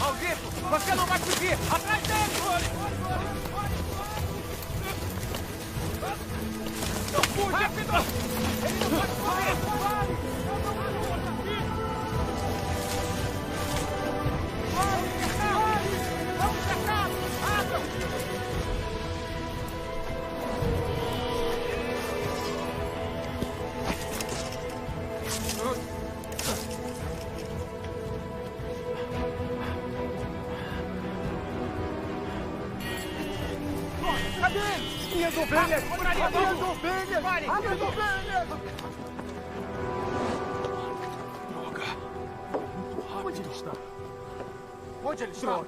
Maldito! Você não vai fugir! Atrás dele! Não fuja! Rápido! Ele não pode correr! Vamos cercar! Abram! Cadê ele? Minhas ovelhas! Minhas ovelhas! Minhas ovelhas! Droga! Onde ele está? Onde ele está?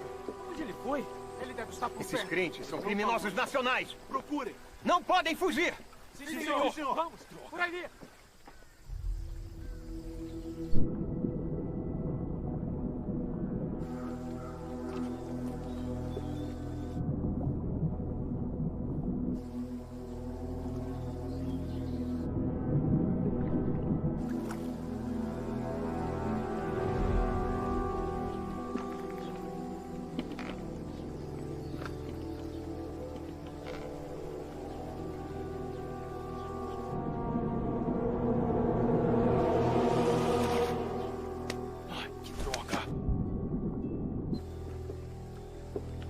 Onde ele foi? Ele deve estar por perto. Esses crentes são criminosos nacionais. Procurem. Não podem fugir. Sim, senhor. Vamos, por ali.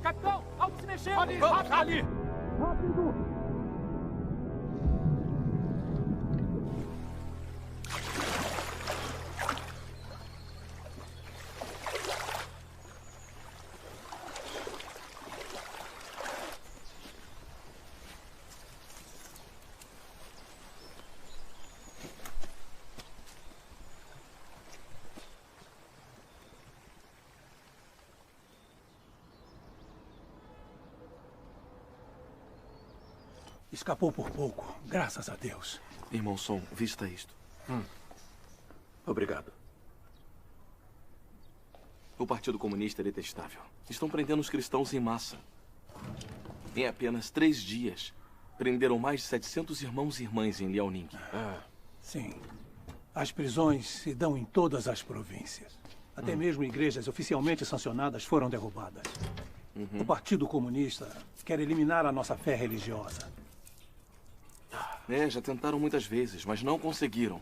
Capitão, algo se mexeu! Ali, vamos, ali! Rápido! Escapou por pouco, graças a Deus. Irmão Som, vista isto. Obrigado. O Partido Comunista é detestável. Estão prendendo os cristãos em massa. Em apenas 3 dias, prenderam mais de 700 irmãos e irmãs em Liaoning. Sim. As prisões se dão em todas as províncias. Até mesmo igrejas oficialmente sancionadas foram derrubadas. O Partido Comunista quer eliminar a nossa fé religiosa. Já tentaram muitas vezes, mas não conseguiram.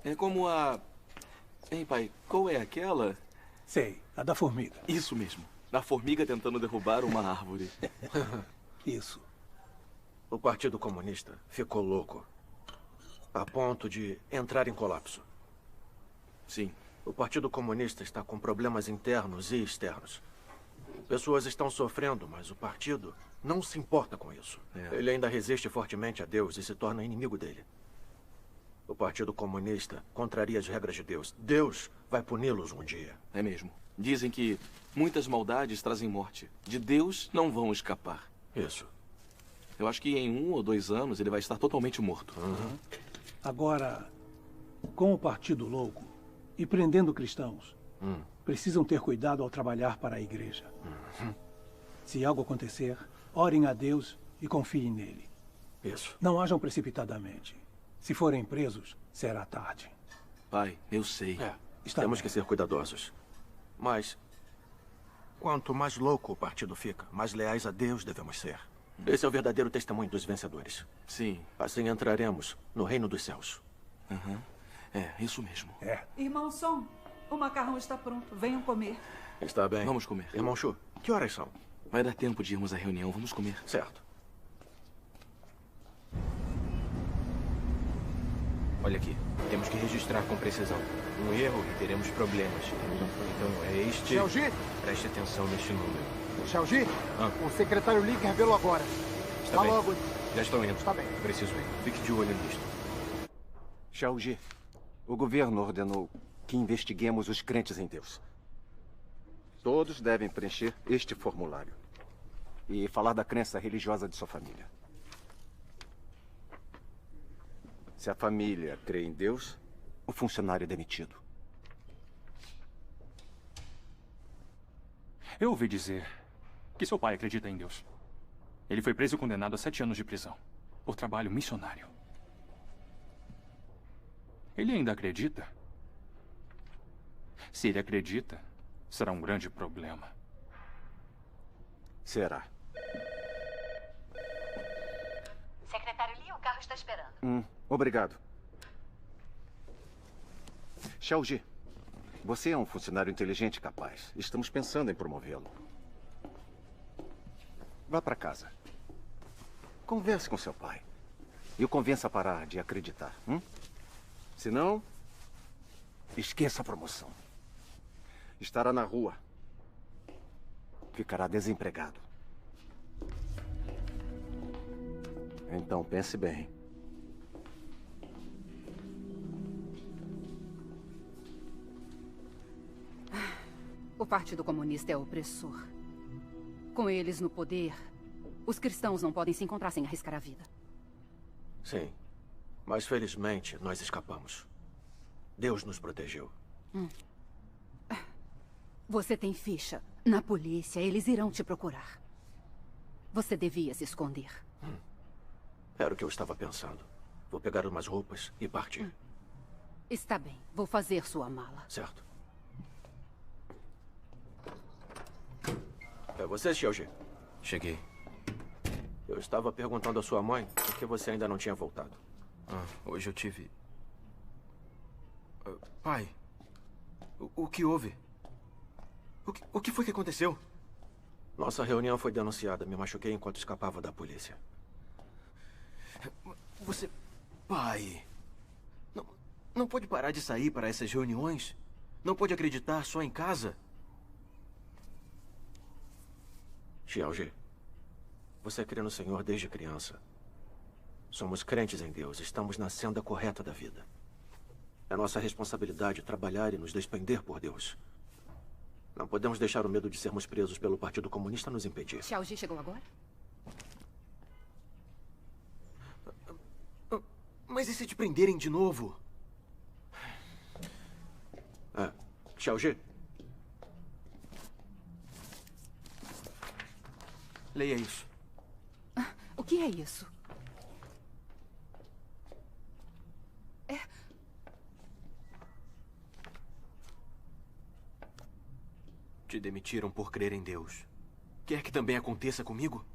É como a... Hein, pai, qual é aquela? Sei, a da formiga. Isso mesmo. A formiga tentando derrubar uma árvore. Isso. O Partido Comunista ficou louco. A ponto de entrar em colapso. Sim. O Partido Comunista está com problemas internos e externos. Pessoas estão sofrendo, mas o partido não se importa com isso. Ele ainda resiste fortemente a Deus e se torna inimigo dele. O Partido Comunista contraria as regras de Deus. Deus vai puni-los um dia. É mesmo. Dizem que muitas maldades trazem morte. De Deus não vão escapar. Isso. Eu acho que em 1 ou 2 anos ele vai estar totalmente morto. Agora, com o Partido Louco e prendendo cristãos, precisam ter cuidado ao trabalhar para a igreja. Se algo acontecer, orem a Deus e confiem nele. Isso. Não ajam precipitadamente. Se forem presos, será tarde. Pai, eu sei. Temos que ser cuidadosos. Mas, quanto mais louco o partido fica, mais leais a Deus devemos ser. Esse é o verdadeiro testemunho dos vencedores. Sim. Assim entraremos no reino dos céus. É, isso mesmo. Irmão Som, o macarrão está pronto. Venham comer. Está bem. Vamos comer. Irmão Shu, que horas são? Vai dar tempo de irmos à reunião. Vamos comer. Certo. Olha aqui, temos que registrar com precisão. Um erro e teremos problemas. Então é este... Xiaoji! Preste atenção neste número. Xiaoji, o secretário Li quer vê-lo agora. Está bem. logo. Já estão indo. Está bem. Preciso ir. Fique de olho nisto. Xiaoji, o governo ordenou que investiguemos os crentes em Deus. Todos devem preencher este formulário e falar da crença religiosa de sua família. Se a família crê em Deus, o funcionário é demitido. Eu ouvi dizer que seu pai acredita em Deus. Ele foi preso e condenado a 7 anos de prisão por trabalho missionário. Ele ainda acredita? Se ele acredita, será um grande problema. Será. Secretário Lee, o carro está esperando. Obrigado. Xiaoji, você é um funcionário inteligente e capaz. Estamos pensando em promovê-lo. Vá para casa. Converse com seu pai. E o convença a parar de acreditar. Se não, esqueça a promoção. Estará na rua. Ficará desempregado. Então pense bem. O Partido Comunista é opressor. Com eles no poder, os cristãos não podem se encontrar sem arriscar a vida. Sim, mas felizmente nós escapamos. Deus nos protegeu. Você tem ficha. Na polícia, eles irão te procurar. Você devia se esconder. Era o que eu estava pensando. Vou pegar umas roupas e partir. Está bem, vou fazer sua mala. Certo. É você, Xiaoji? Cheguei. Eu estava perguntando à sua mãe por que você ainda não tinha voltado. Hoje eu tive... Pai, o que houve? O que foi que aconteceu? Nossa reunião foi denunciada. Me machuquei enquanto escapava da polícia. Você... Pai... Não pode parar de sair para essas reuniões? Não pode acreditar só em casa? Xiaoji, você crê no Senhor desde criança. Somos crentes em Deus. Estamos na senda correta da vida. É nossa responsabilidade trabalhar e nos despender por Deus. Não podemos deixar o medo de sermos presos pelo Partido Comunista nos impedir. Xiaoji chegou agora? Mas e se te prenderem de novo? Xiaoji. Leia isso. O que é isso? Te demitiram por crer em Deus. Quer que também aconteça comigo?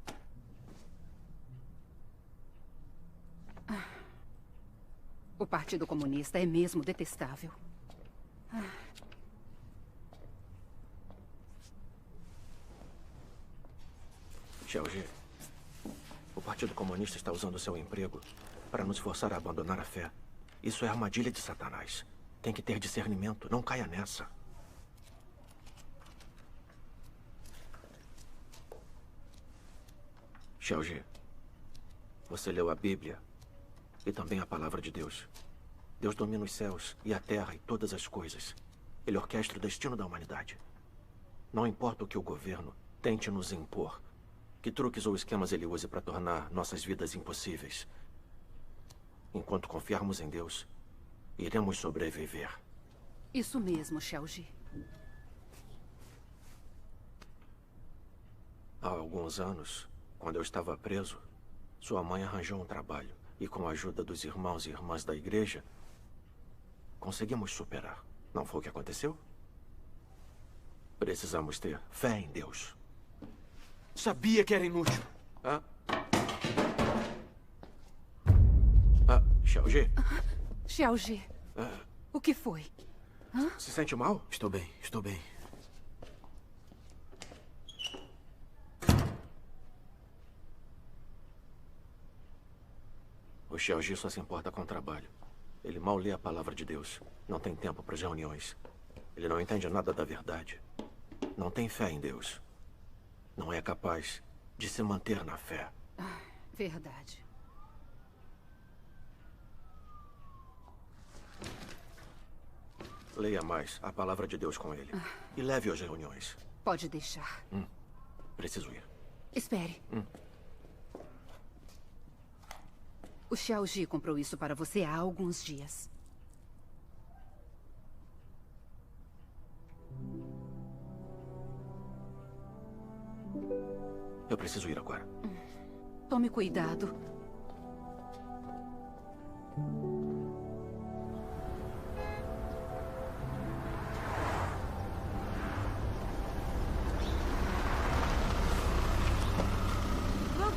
O Partido Comunista é mesmo detestável. Xiaoji, o Partido Comunista está usando seu emprego para nos forçar a abandonar a fé. Isso é armadilha de Satanás. Tem que ter discernimento. Não caia nessa. Xiaoji, você leu a Bíblia e também a Palavra de Deus. Deus domina os céus e a terra e todas as coisas. Ele orquestra o destino da humanidade. Não importa o que o governo tente nos impor, que truques ou esquemas ele use para tornar nossas vidas impossíveis. Enquanto confiarmos em Deus, iremos sobreviver. Isso mesmo, Xiaoji. Há alguns anos, quando eu estava preso, sua mãe arranjou um trabalho e, com a ajuda dos irmãos e irmãs da igreja, conseguimos superar. Não foi o que aconteceu? Precisamos ter fé em Deus. Sabia que era inútil. Xiaoji? Xiaoji, o que foi? Se sente mal? Estou bem, estou bem. O Xiaoji só se importa com o trabalho. Ele mal lê a palavra de Deus. Não tem tempo para as reuniões. Ele não entende nada da verdade. Não tem fé em Deus. Não é capaz de se manter na fé. Verdade. Leia mais a palavra de Deus com ele. E leve-o às reuniões. Pode deixar. Preciso ir. Espere. O Xiaoji comprou isso para você há alguns dias. Eu preciso ir agora. Tome cuidado.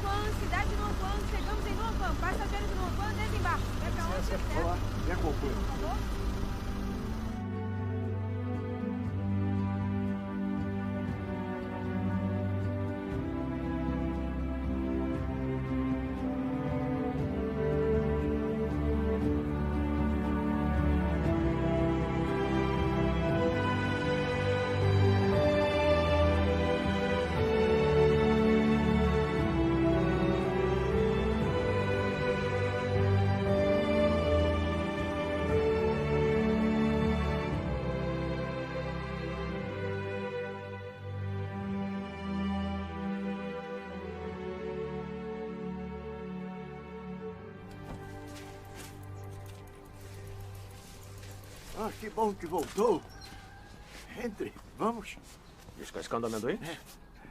Luan, cidade de Luan. Chegamos em Luan. Passageiros de Luan, desembarque. Pega onde quiser. Olá, me acompanhe. Por favor. Ah, que bom que voltou. Entre, vamos. Descascando amendoim?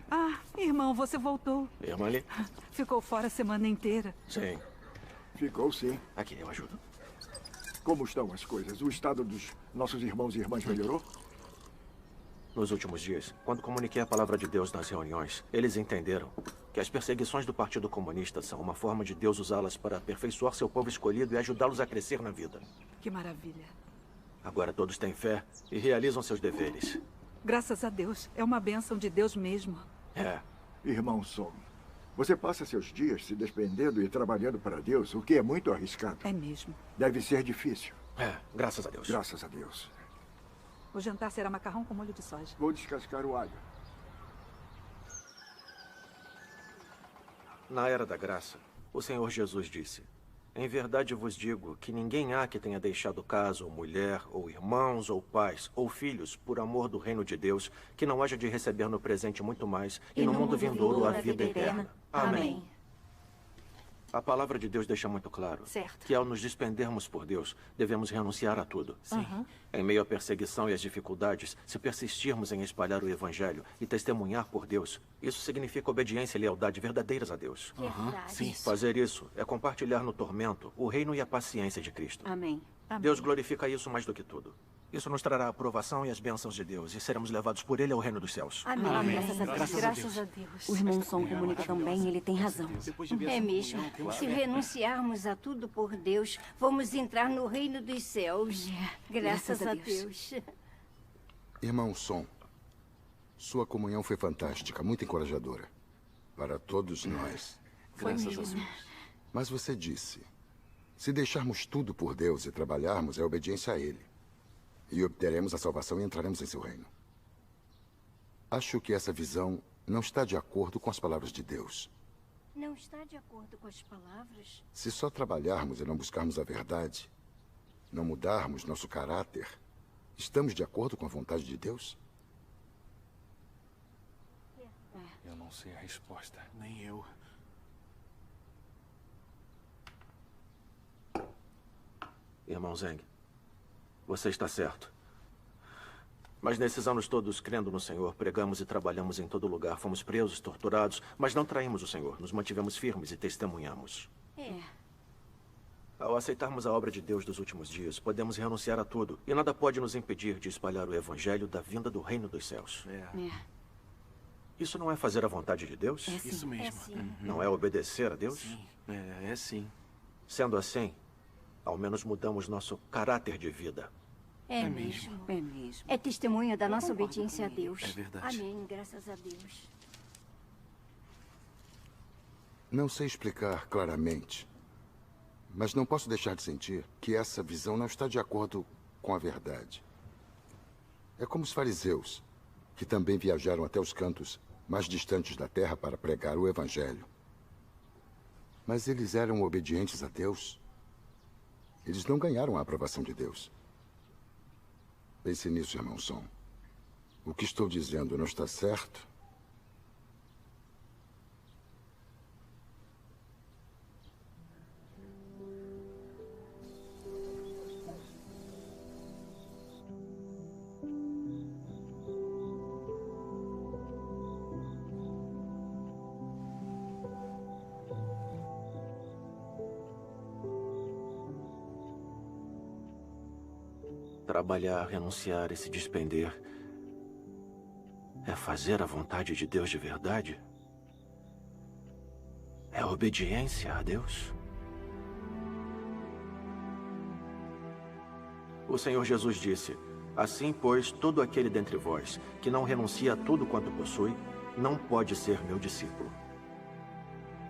Ah, irmão, você voltou. Irmã ali? Ficou fora a semana inteira. Sim. Ficou sim. Aqui, eu ajudo. Como estão as coisas? O estado dos nossos irmãos e irmãs melhorou? Nos últimos dias, quando comuniquei a palavra de Deus nas reuniões, eles entenderam que as perseguições do Partido Comunista são uma forma de Deus usá-las para aperfeiçoar seu povo escolhido e ajudá-los a crescer na vida. Que maravilha. Agora todos têm fé e realizam seus deveres. Graças a Deus. É uma bênção de Deus mesmo. É. Irmão Som, você passa seus dias se despendendo e trabalhando para Deus, o que é muito arriscado. É mesmo. Deve ser difícil. É, graças a Deus. Graças a Deus. O jantar será macarrão com molho de soja. Vou descascar o alho. Na era da graça, o Senhor Jesus disse: em verdade vos digo que ninguém há que tenha deixado casa, ou mulher, ou irmãos, ou pais, ou filhos, por amor do reino de Deus, que não haja de receber no presente muito mais, e no mundo vindouro a vida eterna. Amém. A palavra de Deus deixa muito claro que ao nos despendermos por Deus, devemos renunciar a tudo. Sim. Em meio à perseguição e às dificuldades, se persistirmos em espalhar o Evangelho e testemunhar por Deus, isso significa obediência e lealdade verdadeiras a Deus. Sim. Fazer isso é compartilhar no tormento o reino e a paciência de Cristo. Amém. Deus glorifica isso mais do que tudo. Isso nos trará a aprovação e as bênçãos de Deus, e seremos levados por Ele ao reino dos céus. Amém. Graças a Deus. O irmão Som comunica também, ele tem razão. É mesmo. Se renunciarmos a tudo por Deus, vamos entrar no reino dos céus. Graças a Deus. Irmão Som, sua comunhão foi fantástica, muito encorajadora. Para todos nós. Graças a Deus. Mas você disse, se deixarmos tudo por Deus e trabalharmos, é obediência a Ele. E obteremos a salvação e entraremos em seu reino. Acho que essa visão não está de acordo com as palavras de Deus. Não está de acordo com as palavras? Se só trabalharmos e não buscarmos a verdade, não mudarmos nosso caráter, estamos de acordo com a vontade de Deus? Eu não sei a resposta. Nem eu. Irmão Zeng, você está certo. Mas nesses anos todos, crendo no Senhor, pregamos e trabalhamos em todo lugar. Fomos presos, torturados, mas não traímos o Senhor. Nos mantivemos firmes e testemunhamos. Ao aceitarmos a obra de Deus dos últimos dias, podemos renunciar a tudo. E nada pode nos impedir de espalhar o Evangelho da vinda do reino dos céus. Isso não é fazer a vontade de Deus? É sim. Isso mesmo. É sim. Não é obedecer a Deus? Sim. É sim. Sendo assim, ao menos mudamos nosso caráter de vida. É mesmo. É mesmo. É testemunho da nossa obediência a Deus. É verdade. Amém. Graças a Deus. Não sei explicar claramente, mas não posso deixar de sentir que essa visão não está de acordo com a verdade. É como os fariseus, que também viajaram até os cantos mais distantes da terra para pregar o Evangelho. Mas eles eram obedientes a Deus. Eles não ganharam a aprovação de Deus. Pense nisso, irmão Som. O que estou dizendo não está certo? Trabalhar, renunciar e se despender é fazer a vontade de Deus de verdade? é obediência a Deus? O Senhor Jesus disse: assim, pois, todo aquele dentre vós que não renuncia a tudo quanto possui, não pode ser meu discípulo.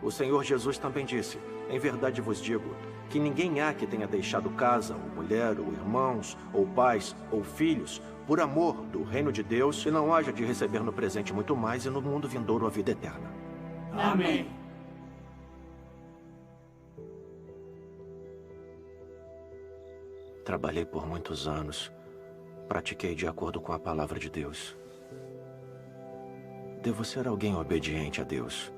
O Senhor Jesus também disse: em verdade vos digo, que ninguém há que tenha deixado casa, ou mulher, ou irmãos, ou pais, ou filhos, por amor do reino de Deus, e não haja de receber no presente muito mais e no mundo vindouro a vida eterna. Amém. Trabalhei por muitos anos. Pratiquei de acordo com a palavra de Deus. Devo ser alguém obediente a Deus.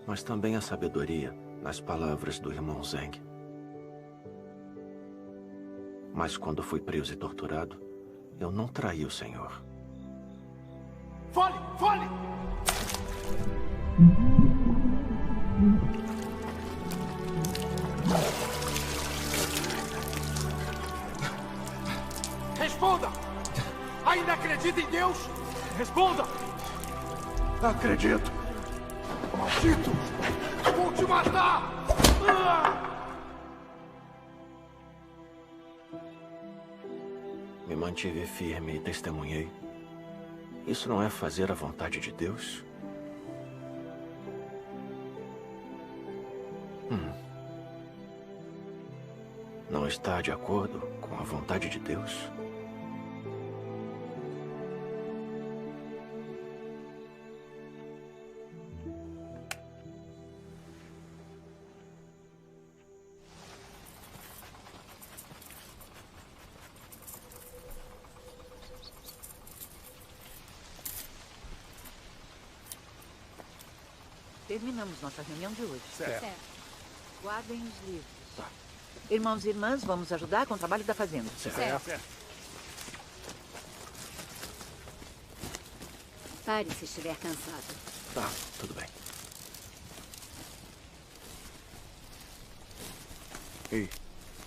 Mas também a sabedoria nas palavras do irmão Zeng. Mas quando fui preso e torturado, eu não traí o Senhor. Fole! Fole! Responda! Ainda acredita em Deus? Responda! Acredito. Maldito! Vou te matar! Me mantive firme e testemunhei. Isso não é fazer a vontade de Deus? Não está de acordo com a vontade de Deus? Terminamos nossa reunião de hoje. Certo. Guardem os livros. Tá. Irmãos e irmãs, vamos ajudar com o trabalho da fazenda. Certo. Pare se estiver cansado. Tá, tudo bem. Ei,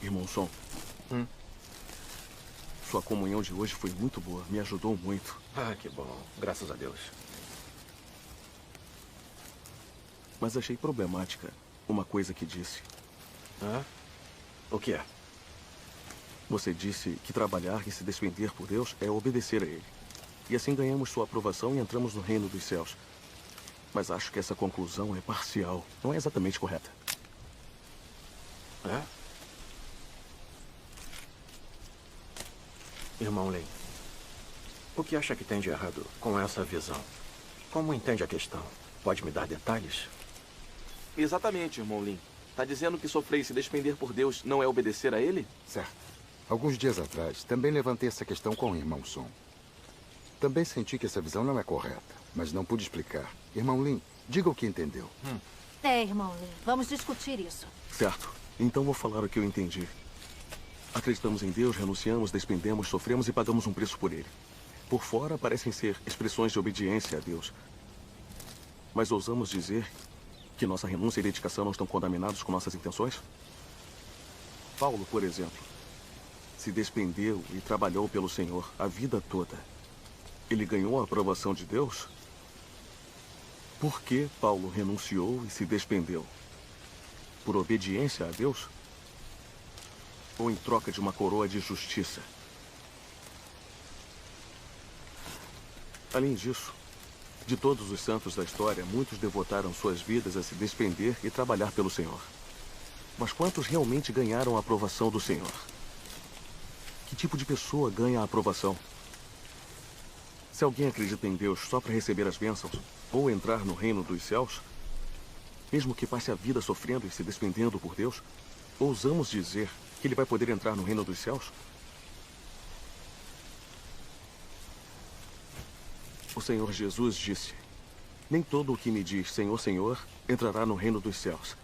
irmão Som. Sua comunhão de hoje foi muito boa. Me ajudou muito. Ah, que bom. Graças a Deus. Mas achei problemática uma coisa que disse. Ah? O que é? Você disse que trabalhar e se despender por Deus é obedecer a Ele. E assim ganhamos sua aprovação e entramos no reino dos céus. Mas acho que essa conclusão é parcial. Não é exatamente correta. É? Irmão Lin, o que acha que tem de errado com essa visão? Como entende a questão? Pode me dar detalhes? Exatamente, irmão Lin. Tá dizendo que sofrer e se despender por Deus não é obedecer a Ele? Certo. Alguns dias atrás, também levantei essa questão com o irmão Som. Também senti que essa visão não é correta, mas não pude explicar. Irmão Lin, diga o que entendeu. Irmão Lin, vamos discutir isso. Certo. Então vou falar o que eu entendi. Acreditamos em Deus, renunciamos, despendemos, sofremos e pagamos um preço por Ele. Por fora parecem ser expressões de obediência a Deus. Mas ousamos dizer que nossa renúncia e dedicação não estão contaminados com nossas intenções? Paulo, por exemplo, se despendeu e trabalhou pelo Senhor a vida toda. Ele ganhou a aprovação de Deus? Por que Paulo renunciou e se despendeu? Por obediência a Deus? Ou em troca de uma coroa de justiça? Além disso, de todos os santos da história, muitos devotaram suas vidas a se despender e trabalhar pelo Senhor. Mas quantos realmente ganharam a aprovação do Senhor? Que tipo de pessoa ganha a aprovação? Se alguém acredita em Deus só para receber as bênçãos ou entrar no reino dos céus, mesmo que passe a vida sofrendo e se despendendo por Deus, ousamos dizer que ele vai poder entrar no reino dos céus? O Senhor Jesus disse: nem todo o que me diz Senhor, Senhor, entrará no reino dos céus,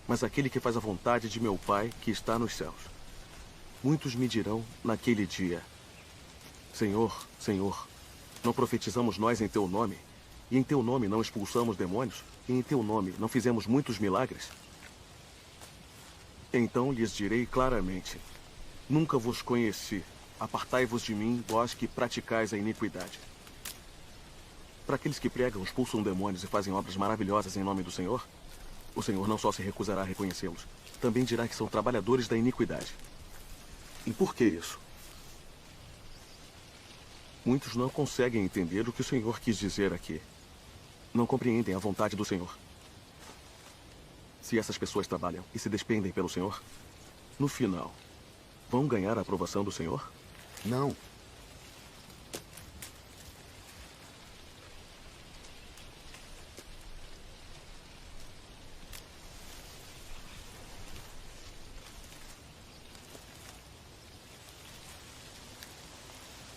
mas aquele que faz a vontade de meu Pai que está nos céus. Muitos me dirão naquele dia: Senhor, Senhor, não profetizamos nós em teu nome, e em teu nome não expulsamos demônios, e em teu nome não fizemos muitos milagres? Então lhes direi claramente: nunca vos conheci. Apartai-vos de mim, vós que praticais a iniquidade. Para aqueles que pregam, expulsam demônios e fazem obras maravilhosas em nome do Senhor, o Senhor não só se recusará a reconhecê-los, também dirá que são trabalhadores da iniquidade. E por que isso? Muitos não conseguem entender o que o Senhor quis dizer aqui. Não compreendem a vontade do Senhor. Se essas pessoas trabalham e se despendem pelo Senhor, no final, vão ganhar a aprovação do Senhor? Não.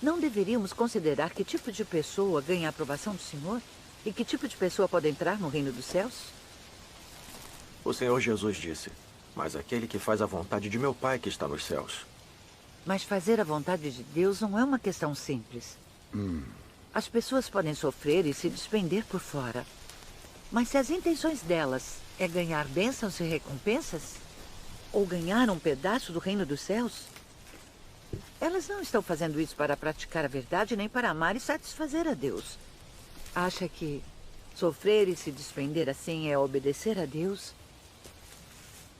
Não deveríamos considerar que tipo de pessoa ganha a aprovação do Senhor? E que tipo de pessoa pode entrar no reino dos céus? O Senhor Jesus disse, mas aquele que faz a vontade de meu Pai que está nos céus. Mas fazer a vontade de Deus não é uma questão simples. As pessoas podem sofrer e se despender por fora. Mas se as intenções delas é ganhar bênçãos e recompensas, ou ganhar um pedaço do reino dos céus, elas não estão fazendo isso para praticar a verdade, nem para amar e satisfazer a Deus. Acha que sofrer e se despender assim é obedecer a Deus?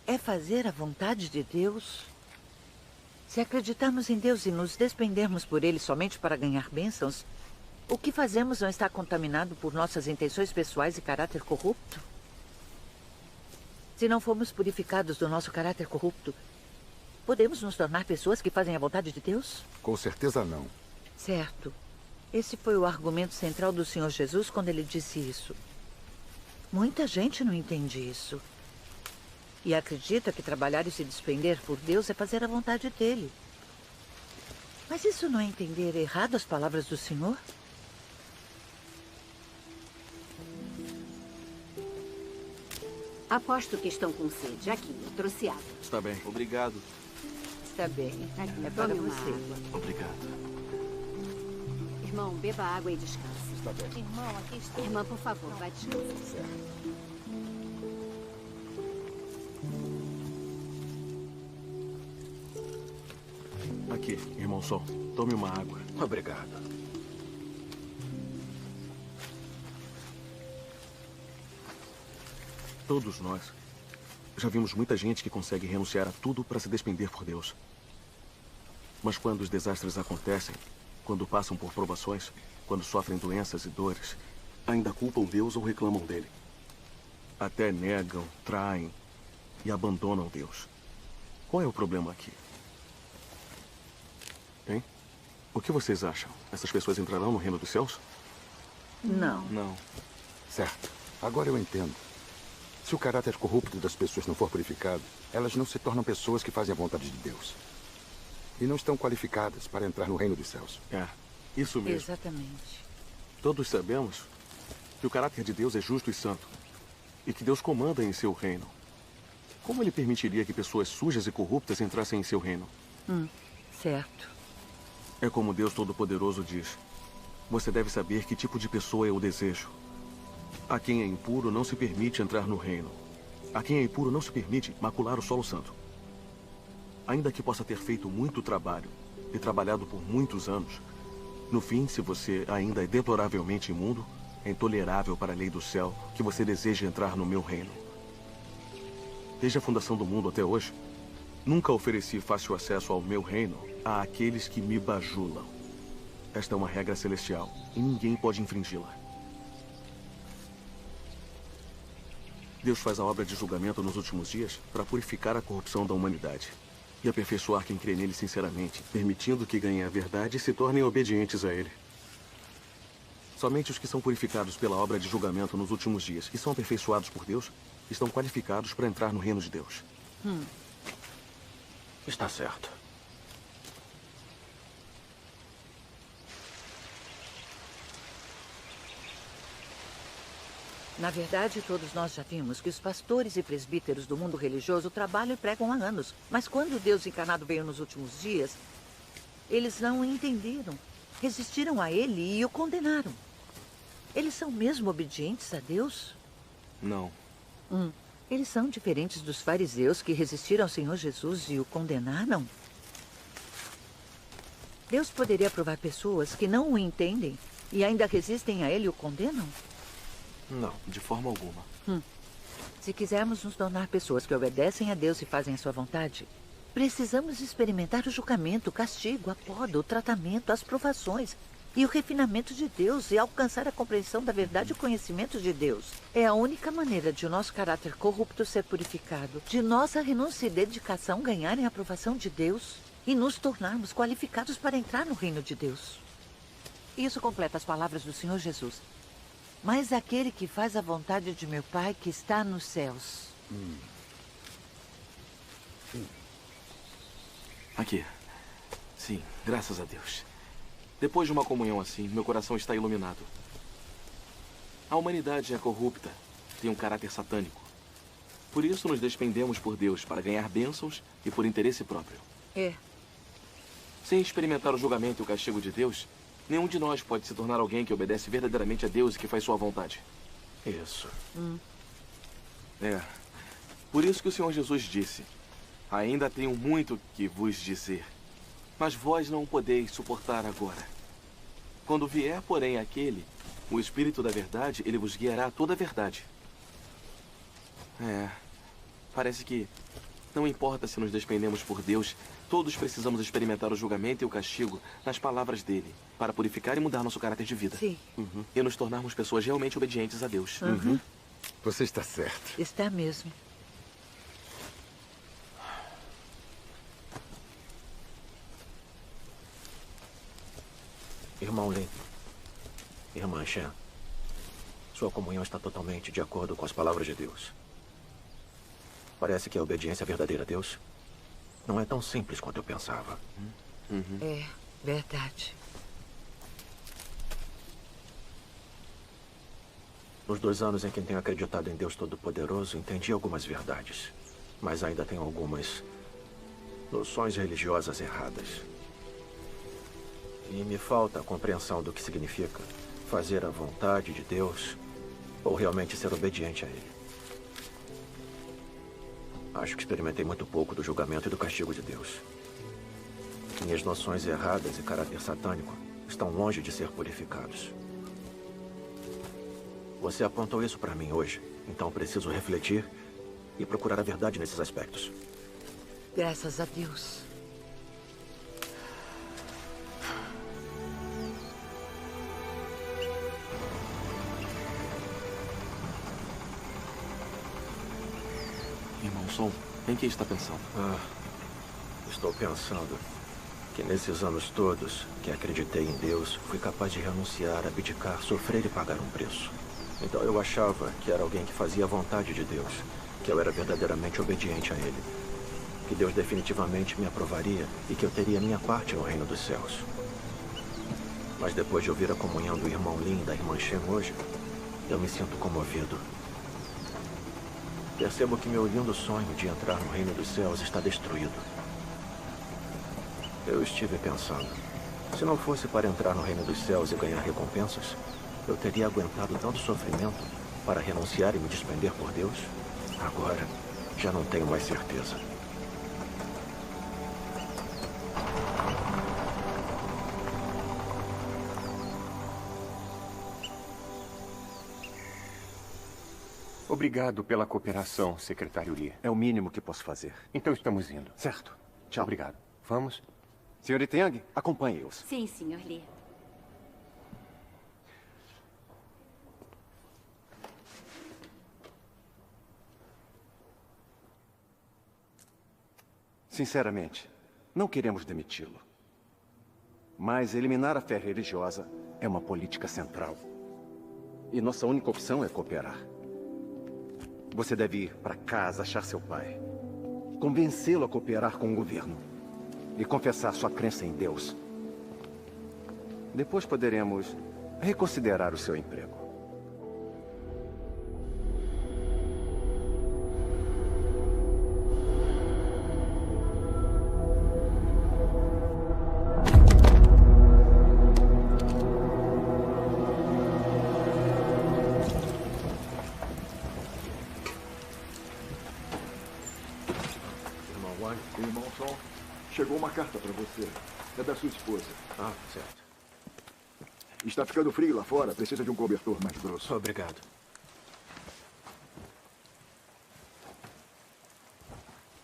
É fazer a vontade de Deus? Se acreditarmos em Deus e nos despendermos por Ele somente para ganhar bênçãos, o que fazemos não está contaminado por nossas intenções pessoais e caráter corrupto? Se não formos purificados do nosso caráter corrupto, podemos nos tornar pessoas que fazem a vontade de Deus? Com certeza não. Certo. Esse foi o argumento central do Senhor Jesus quando ele disse isso. Muita gente não entende isso. E acredita que trabalhar e se despender por Deus é fazer a vontade dele. Mas isso não é entender errado as palavras do Senhor? Aposto que estão com sede. Aqui, eu trouxe água. Está bem. Obrigado. Está bem. É para você. Obrigado. Irmão, beba água e descanse. Está bem. Irmão, aqui está. Irmã, por favor, vai descansar. Certo. Aqui, irmão Sol. Tome uma água. Obrigado. Todos nós já vimos muita gente que consegue renunciar a tudo para se despender por Deus. Mas quando os desastres acontecem, quando passam por provações, quando sofrem doenças e dores, ainda culpam Deus ou reclamam dele. Até negam, traem e abandonam Deus. Qual é o problema aqui? Hein? O que vocês acham? Essas pessoas entrarão no reino dos céus? Não. Não. Certo. Agora eu entendo. Se o caráter corrupto das pessoas não for purificado, elas não se tornam pessoas que fazem a vontade de Deus. E não estão qualificadas para entrar no reino dos céus. É, isso mesmo. Exatamente. Todos sabemos que o caráter de Deus é justo e santo. E que Deus comanda em seu reino. Como ele permitiria que pessoas sujas e corruptas entrassem em seu reino? Certo. É como Deus Todo-Poderoso diz. Você deve saber que tipo de pessoa eu desejo. A quem é impuro não se permite entrar no reino. A quem é impuro não se permite macular o solo santo. Ainda que possa ter feito muito trabalho e trabalhado por muitos anos, no fim, se você ainda é deploravelmente imundo, é intolerável para a lei do céu que você deseje entrar no meu reino. Desde a fundação do mundo até hoje, nunca ofereci fácil acesso ao meu reino a aqueles que me bajulam. Esta é uma regra celestial e ninguém pode infringi-la. Deus faz a obra de julgamento nos últimos dias para purificar a corrupção da humanidade e aperfeiçoar quem crê nele sinceramente, permitindo que ganhem a verdade e se tornem obedientes a ele. Somente os que são purificados pela obra de julgamento nos últimos dias e são aperfeiçoados por Deus estão qualificados para entrar no reino de Deus. Está certo. Na verdade, todos nós já vimos que os pastores e presbíteros do mundo religioso trabalham e pregam há anos. Mas quando Deus encarnado veio nos últimos dias, eles não o entenderam, resistiram a ele e o condenaram. Eles são mesmo obedientes a Deus? Não. Eles são diferentes dos fariseus que resistiram ao Senhor Jesus e o condenaram? Deus poderia provar pessoas que não o entendem e ainda resistem a ele e o condenam? Não, de forma alguma. Se quisermos nos tornar pessoas que obedecem a Deus e fazem a sua vontade, precisamos experimentar o julgamento, o castigo, a poda, o tratamento, as provações e o refinamento de Deus e alcançar a compreensão da verdade e o conhecimento de Deus. É a única maneira de o nosso caráter corrupto ser purificado, de nossa renúncia e dedicação ganharem a aprovação de Deus e nos tornarmos qualificados para entrar no reino de Deus. Isso completa as palavras do Senhor Jesus. Mas aquele que faz a vontade de meu Pai que está nos céus. Aqui. Sim, graças a Deus. Depois de uma comunhão assim, meu coração está iluminado. A humanidade é corrupta, tem um caráter satânico. Por isso nos despendemos por Deus para ganhar bênçãos e por interesse próprio. Sem experimentar o julgamento e o castigo de Deus, nenhum de nós pode se tornar alguém que obedece verdadeiramente a Deus e que faz sua vontade. Isso. Por isso que o Senhor Jesus disse: ainda tenho muito que vos dizer, mas vós não o podeis suportar agora. Quando vier, porém, aquele, o Espírito da verdade, ele vos guiará a toda a verdade. Parece que não importa se nos despendemos por Deus, todos precisamos experimentar o julgamento e o castigo nas palavras dele, para purificar e mudar nosso caráter de vida. Sim. E nos tornarmos pessoas realmente obedientes a Deus. Você está certo. Está mesmo. Irmão Lin, irmã Shen, sua comunhão está totalmente de acordo com as palavras de Deus. Parece que a obediência verdadeira a Deus não é tão simples quanto eu pensava. É verdade. Nos 2 anos em que tenho acreditado em Deus Todo-Poderoso, entendi algumas verdades, mas ainda tenho algumas noções religiosas erradas. E me falta a compreensão do que significa fazer a vontade de Deus ou realmente ser obediente a Ele. Acho que experimentei muito pouco do julgamento e do castigo de Deus. Minhas noções erradas e caráter satânico estão longe de ser purificados. Você apontou isso para mim hoje, então preciso refletir e procurar a verdade nesses aspectos. Graças a Deus. Irmão Som, em que está pensando? Estou pensando que nesses anos todos que acreditei em Deus, fui capaz de renunciar, abdicar, sofrer e pagar um preço. Então eu achava que era alguém que fazia a vontade de Deus, que eu era verdadeiramente obediente a Ele, que Deus definitivamente me aprovaria e que eu teria minha parte no reino dos céus. Mas depois de ouvir a comunhão do irmão Lin e da irmã Shen hoje, eu me sinto comovido. Percebo que meu lindo sonho de entrar no reino dos céus está destruído. Eu estive pensando, se não fosse para entrar no reino dos céus e ganhar recompensas, eu teria aguentado tanto sofrimento para renunciar e me despender por Deus? Agora, já não tenho mais certeza. Obrigado pela cooperação, secretário Lee. É o mínimo que posso fazer. Então estamos indo. Certo. Tchau. Obrigado. Vamos? Senhorita Yang, acompanhe-os. Sim, Sr. Lee. Sinceramente, não queremos demiti-lo. Mas eliminar a fé religiosa é uma política central. E nossa única opção é cooperar. Você deve ir para casa achar seu pai. Convencê-lo a cooperar com o governo. E confessar sua crença em Deus. Depois poderemos reconsiderar o seu emprego. Irmão Som, chegou uma carta para você. É da sua esposa. Ah, certo. Está ficando frio lá fora. Precisa de um cobertor mais grosso. Obrigado.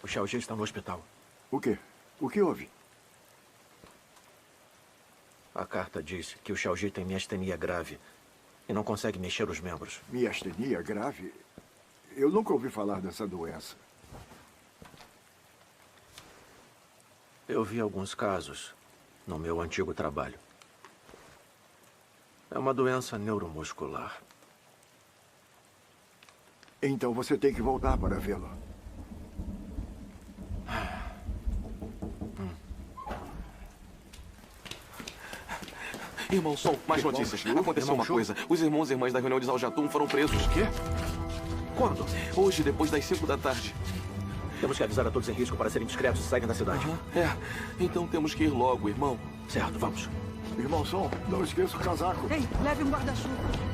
O Xiaojie está no hospital. O quê? O que houve? A carta diz que o Xiaojie tem miastenia grave e não consegue mexer os membros. Miastenia grave? Eu nunca ouvi falar dessa doença. Eu vi alguns casos no meu antigo trabalho. É uma doença neuromuscular. Então você tem que voltar para vê-lo. Irmão Som, mais notícias. Aconteceu uma coisa. Os irmãos e irmãs da reunião de Zaljatum foram presos. Quê? Quando? Hoje, depois das 5 da tarde. Temos que avisar a todos em risco para serem discretos e saírem da cidade. Então temos que ir logo, irmão. Certo, vamos. Irmão Som, não esqueça o casaco. Ei, leve um guarda-chuva.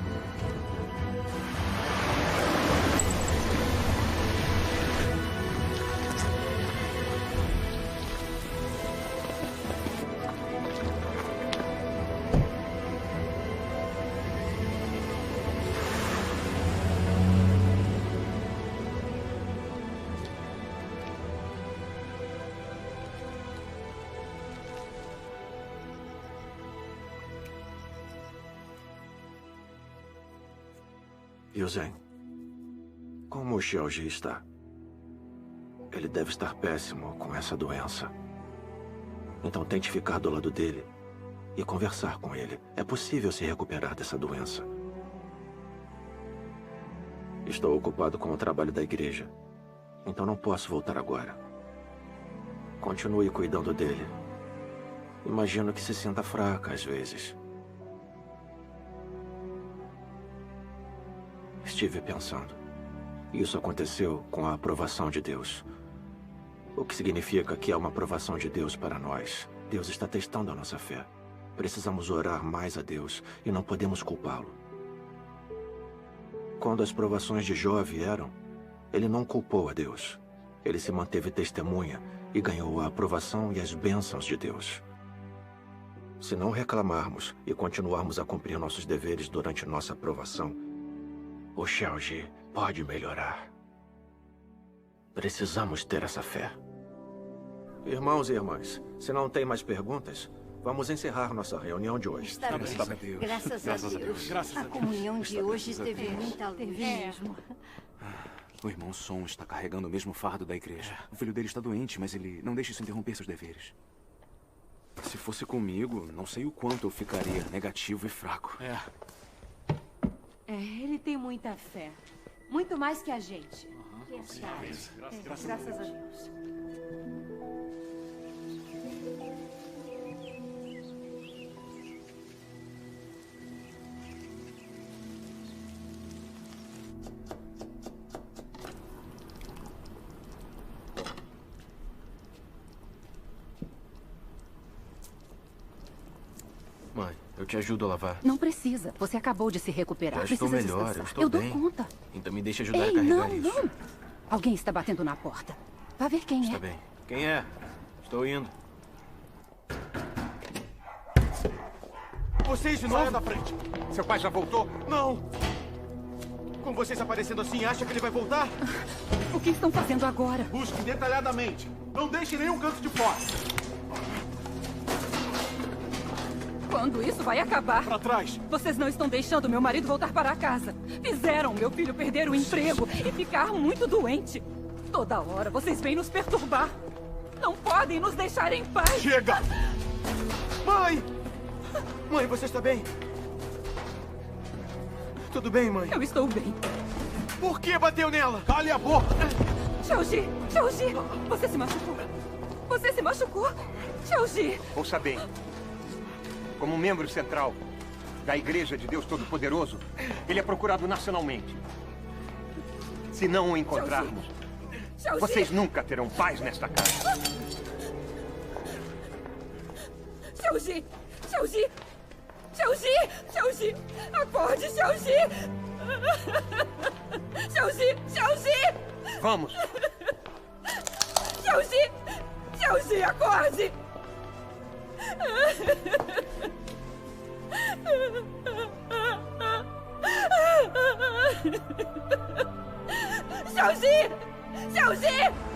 Yuzen, como o Xiaojie está? Ele deve estar péssimo com essa doença. Então tente ficar do lado dele e conversar com ele. É possível se recuperar dessa doença. Estou ocupado com o trabalho da igreja, então não posso voltar agora. Continue cuidando dele. Imagino que se sinta fraca às vezes. Estive pensando. Isso aconteceu com a aprovação de Deus. O que significa que é uma aprovação de Deus para nós. Deus está testando a nossa fé. Precisamos orar mais a Deus e não podemos culpá-lo. Quando as provações de Jó vieram, ele não culpou a Deus. Ele se manteve testemunha e ganhou a aprovação e as bênçãos de Deus. Se não reclamarmos e continuarmos a cumprir nossos deveres durante nossa aprovação, o Xiaojie pode melhorar. Precisamos ter essa fé. Irmãos e irmãs, se não tem mais perguntas, vamos encerrar nossa reunião de hoje. Está bem. Graças a Deus. A comunhão de hoje teve muita luz. Mesmo. O irmão Som está carregando o mesmo fardo da igreja. O filho dele está doente, mas ele não deixa isso interromper seus deveres. Se fosse comigo, não sei o quanto eu ficaria negativo e fraco. Ele tem muita fé. Muito mais que a gente. Graças a Deus. Mãe, eu te ajudo a lavar. Não precisa. Você acabou de se recuperar. Já estou Precisa melhor, descansar. eu estou Eu bem. dou conta. Então me deixe ajudar a Ei, carregar não, isso. não. Alguém está batendo na porta. Vá ver quem Está é. bem. Quem é? Estou indo. Vocês de novo? Saia da frente. Seu pai já voltou? Não. Com vocês aparecendo assim, acha que ele vai voltar? O que estão fazendo agora? Busquem detalhadamente. Não deixem nenhum canto de fora. Quando isso vai acabar? Para trás. Vocês não estão deixando meu marido voltar para casa. Fizeram meu filho perder o emprego e ficar muito doente. Toda hora vocês vêm nos perturbar. Não podem nos deixar em paz. Chega! Mãe! Mãe, você está bem? Tudo bem, mãe? Eu estou bem. Por que bateu nela? Cale a boca! Xiaojie! Xiaojie! Você se machucou! Você se machucou! Xiaojie! Ouça bem. Como membro central da Igreja de Deus Todo-Poderoso, ele é procurado nacionalmente. Se não o encontrarmos, Xiaojie! vocês nunca terão paz nesta casa. Xiaojie! Xiaojie! Xiaojie! Xiaojie! Acorde, Xiaojie! Xiaojie! Xiaojie! Vamos! Xiaojie! Xiaojie, acorde! Xiaoji! Xiaoji!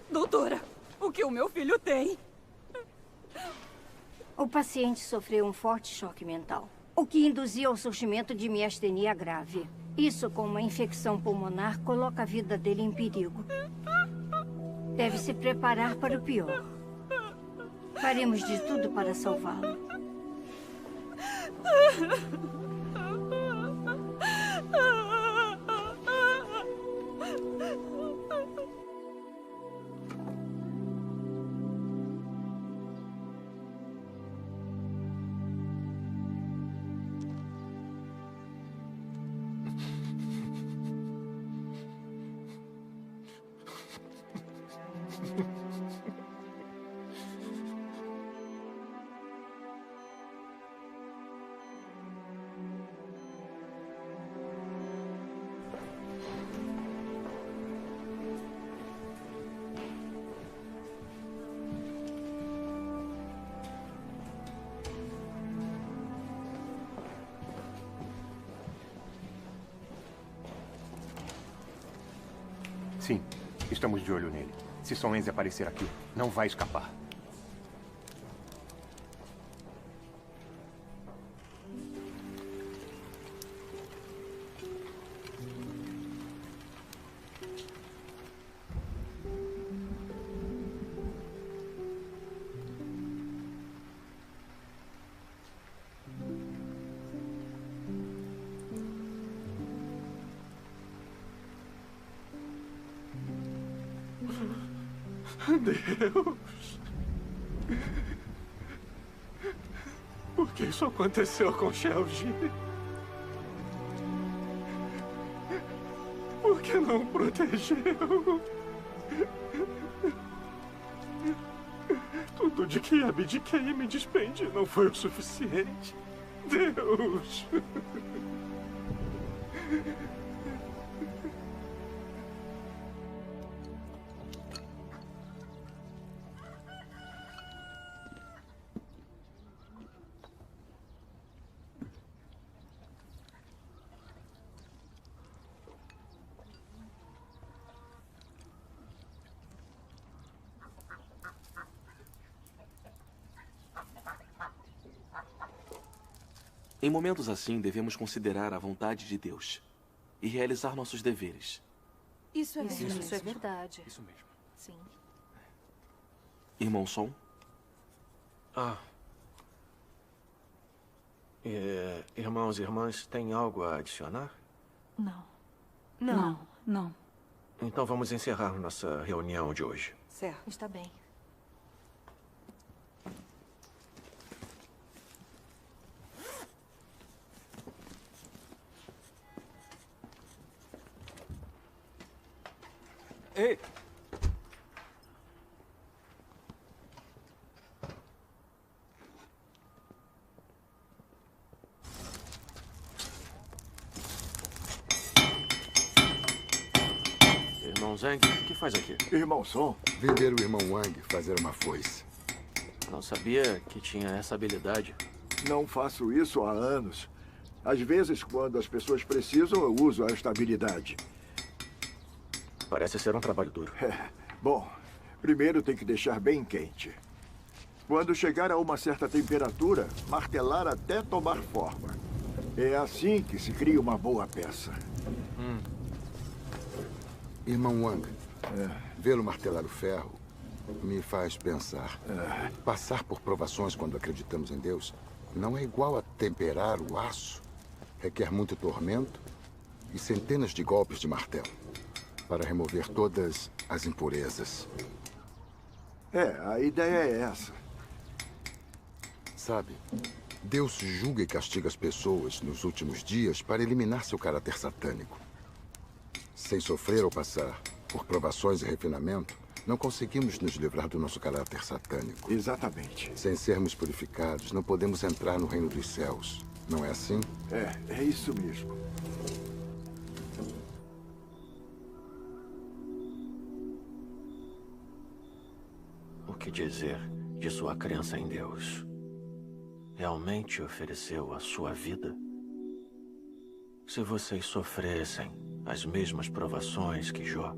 Doutora, o que o meu filho tem? O paciente sofreu um forte choque mental, o que induziu ao surgimento de miastenia grave. Isso, com uma infecção pulmonar, coloca a vida dele em perigo. Deve se preparar para o pior. Faremos de tudo para salvá-lo. Sim, estamos de olho nele. Se Song Enzi aparecer aqui, não vai escapar. Deus! Por que isso aconteceu com Xiaoji? Por que não protegeu? Tudo de que abdiquei e me despendi não foi o suficiente. Deus! Em momentos assim, devemos considerar a vontade de Deus e realizar nossos deveres. Isso é verdade. Isso é verdade. Isso mesmo. Sim. Irmão Song? Irmãos e irmãs, tem algo a adicionar? Não. Não. Então vamos encerrar nossa reunião de hoje. Certo. Está bem. Ei! Irmão Zhang, o que faz aqui? Irmão Song? Vim ver o irmão Wang fazer uma foice. Não sabia que tinha essa habilidade. Não faço isso há anos. Às vezes, quando as pessoas precisam, eu uso esta habilidade. Parece ser um trabalho duro. Bom, primeiro tem que deixar bem quente. Quando chegar a uma certa temperatura, martelar até tomar forma. É assim que se cria uma boa peça. Irmão Wang, vê-lo martelar o ferro me faz pensar. Passar por provações quando acreditamos em Deus não é igual a temperar o aço. Requer muito tormento e centenas de golpes de martelo para remover todas as impurezas. A ideia é essa. Sabe, Deus julga e castiga as pessoas nos últimos dias para eliminar seu caráter satânico. Sem sofrer ou passar por provações e refinamento, não conseguimos nos livrar do nosso caráter satânico. Exatamente. Sem sermos purificados, não podemos entrar no reino dos céus. Não é assim? É isso mesmo. O que dizer de sua crença em Deus? Realmente ofereceu a sua vida? Se vocês sofressem as mesmas provações que Jó,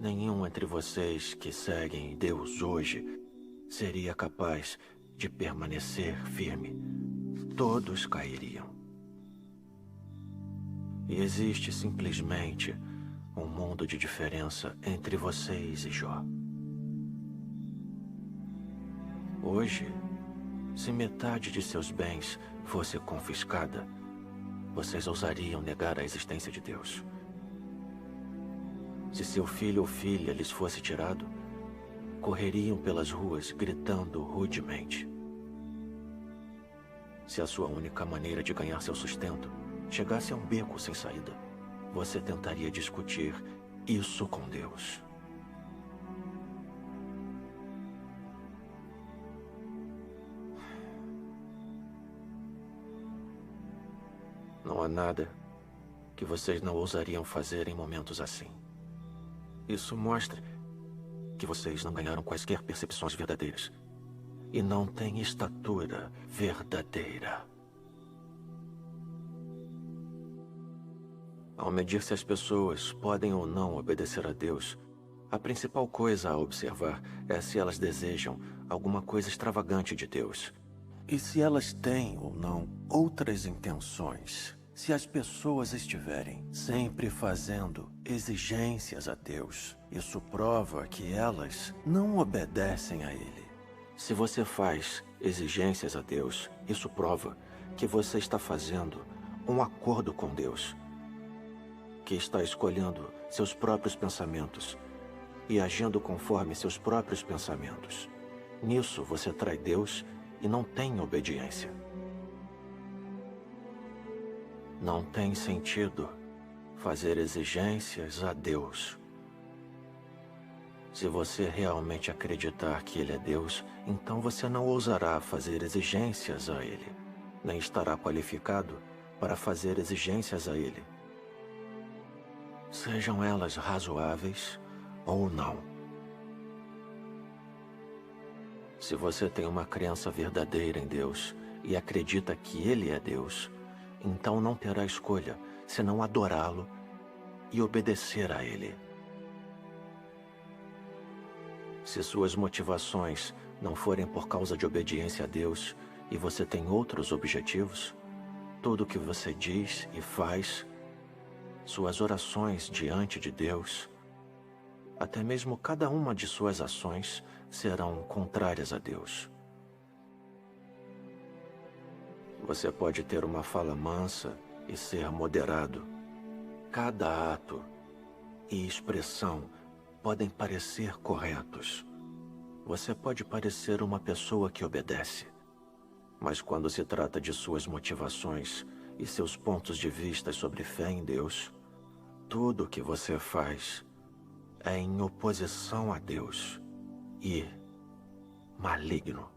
nenhum entre vocês que seguem Deus hoje seria capaz de permanecer firme. Todos cairiam. E existe simplesmente um mundo de diferença entre vocês e Jó. Hoje, se metade de seus bens fosse confiscada, vocês ousariam negar a existência de Deus. Se seu filho ou filha lhes fosse tirado, correriam pelas ruas gritando rudemente. Se a sua única maneira de ganhar seu sustento chegasse a um beco sem saída, você tentaria discutir isso com Deus. Não há nada que vocês não ousariam fazer em momentos assim. Isso mostra que vocês não ganharam quaisquer percepções verdadeiras e não têm estatura verdadeira. Ao medir se as pessoas podem ou não obedecer a Deus, a principal coisa a observar é se elas desejam alguma coisa extravagante de Deus. E se elas têm ou não outras intenções. Se as pessoas estiverem sempre fazendo exigências a Deus, isso prova que elas não obedecem a Ele. Se você faz exigências a Deus, isso prova que você está fazendo um acordo com Deus, que está escolhendo seus próprios pensamentos e agindo conforme seus próprios pensamentos. Nisso você trai Deus e não tem obediência. Não tem sentido fazer exigências a Deus. Se você realmente acreditar que Ele é Deus, então você não ousará fazer exigências a Ele, nem estará qualificado para fazer exigências a Ele, sejam elas razoáveis ou não. Se você tem uma crença verdadeira em Deus e acredita que Ele é Deus, então não terá escolha senão adorá-lo e obedecer a Ele. Se suas motivações não forem por causa de obediência a Deus e você tem outros objetivos, tudo o que você diz e faz, suas orações diante de Deus, até mesmo cada uma de suas ações serão contrárias a Deus. Você pode ter uma fala mansa e ser moderado. Cada ato e expressão podem parecer corretos. Você pode parecer uma pessoa que obedece. Mas quando se trata de suas motivações e seus pontos de vista sobre fé em Deus, tudo o que você faz é em oposição a Deus e maligno.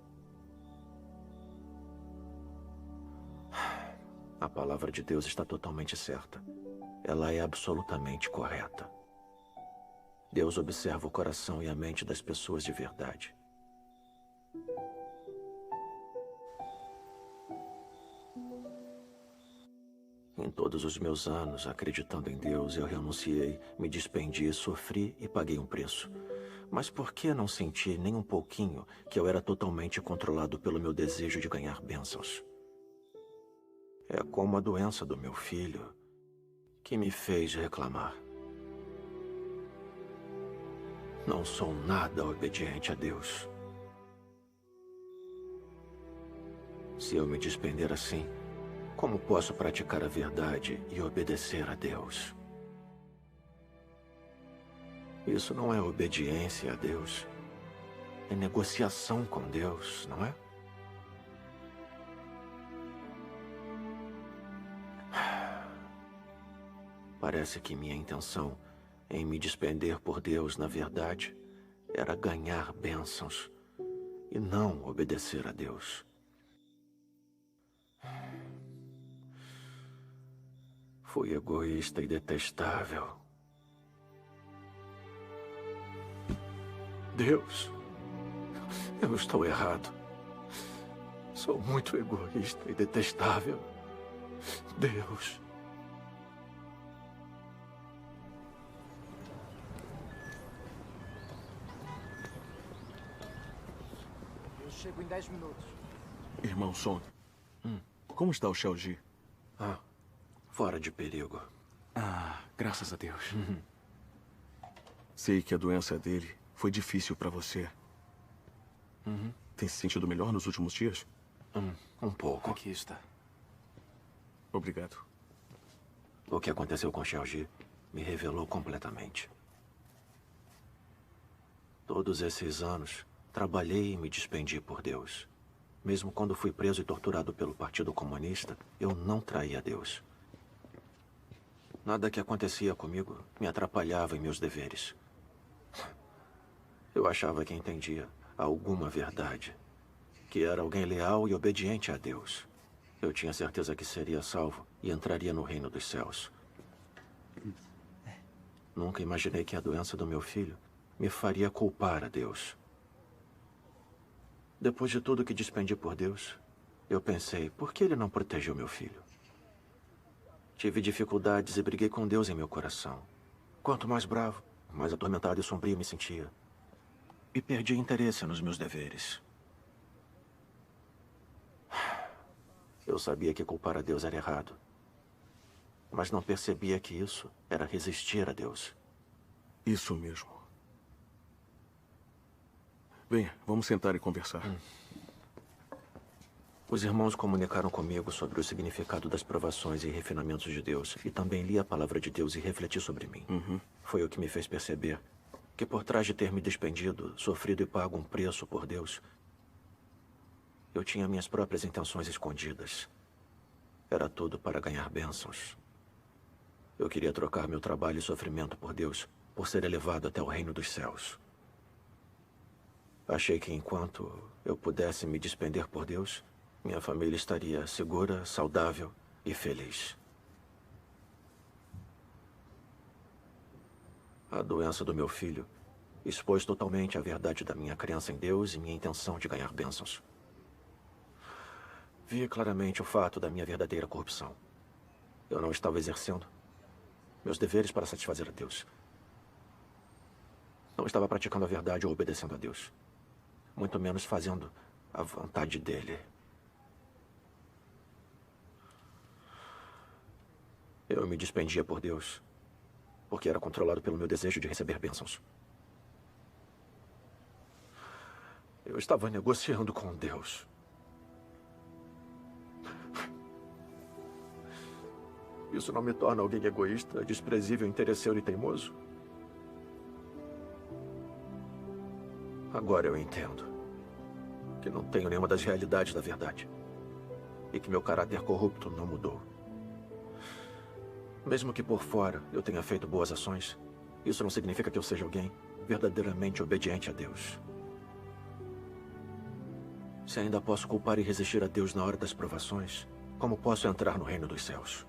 A palavra de Deus está totalmente certa. Ela é absolutamente correta. Deus observa o coração e a mente das pessoas de verdade. Em todos os meus anos acreditando em Deus, eu renunciei, me despendi, sofri e paguei um preço. Mas por que não senti nem um pouquinho que eu era totalmente controlado pelo meu desejo de ganhar bênçãos? É como a doença do meu filho que me fez reclamar. Não sou nada obediente a Deus. Se eu me despender assim, como posso praticar a verdade e obedecer a Deus? Isso não é obediência a Deus. É negociação com Deus, não é? Parece que minha intenção em me despender por Deus, na verdade, era ganhar bênçãos e não obedecer a Deus. Fui egoísta e detestável. Deus, eu estou errado. Sou muito egoísta e detestável. Deus. Eu chego em 10 minutos. Irmão Son, como está o Xiaoji? Fora de perigo. Graças a Deus. Sei que a doença dele foi difícil para você. Tem se sentido melhor nos últimos dias? Um pouco. Aqui está. Obrigado. O que aconteceu com Xiaoji me revelou completamente. Todos esses anos, trabalhei e me despendi por Deus. Mesmo quando fui preso e torturado pelo Partido Comunista, eu não traí a Deus. Nada que acontecia comigo me atrapalhava em meus deveres. Eu achava que entendia alguma verdade, que era alguém leal e obediente a Deus. Eu tinha certeza que seria salvo e entraria no reino dos céus. Nunca imaginei que a doença do meu filho me faria culpar a Deus. Depois de tudo que despendi por Deus, eu pensei, por que ele não protegeu meu filho? Tive dificuldades e briguei com Deus em meu coração. Quanto mais bravo, mais atormentado e sombrio me sentia. E perdi interesse nos meus deveres. Eu sabia que culpar a Deus era errado. Mas não percebia que isso era resistir a Deus. Isso mesmo. Venha, vamos sentar e conversar. Os irmãos comunicaram comigo sobre o significado das provações e refinamentos de Deus. E também li a palavra de Deus e refleti sobre mim. Foi o que me fez perceber que por trás de ter me despendido, sofrido e pago um preço por Deus, eu tinha minhas próprias intenções escondidas. Era tudo para ganhar bênçãos. Eu queria trocar meu trabalho e sofrimento por Deus, por ser elevado até o reino dos céus. Achei que enquanto eu pudesse me despender por Deus, minha família estaria segura, saudável e feliz. A doença do meu filho expôs totalmente a verdade da minha crença em Deus e minha intenção de ganhar bênçãos. Vi claramente o fato da minha verdadeira corrupção. Eu não estava exercendo meus deveres para satisfazer a Deus. Não estava praticando a verdade ou obedecendo a Deus. Muito menos fazendo a vontade dele. Eu me despendia por Deus, porque era controlado pelo meu desejo de receber bênçãos. Eu estava negociando com Deus. Isso não me torna alguém egoísta, desprezível, interesseiro e teimoso? Agora eu entendo que não tenho nenhuma das realidades da verdade e que meu caráter corrupto não mudou. Mesmo que por fora eu tenha feito boas ações, isso não significa que eu seja alguém verdadeiramente obediente a Deus. Se ainda posso culpar e resistir a Deus na hora das provações, como posso entrar no reino dos céus?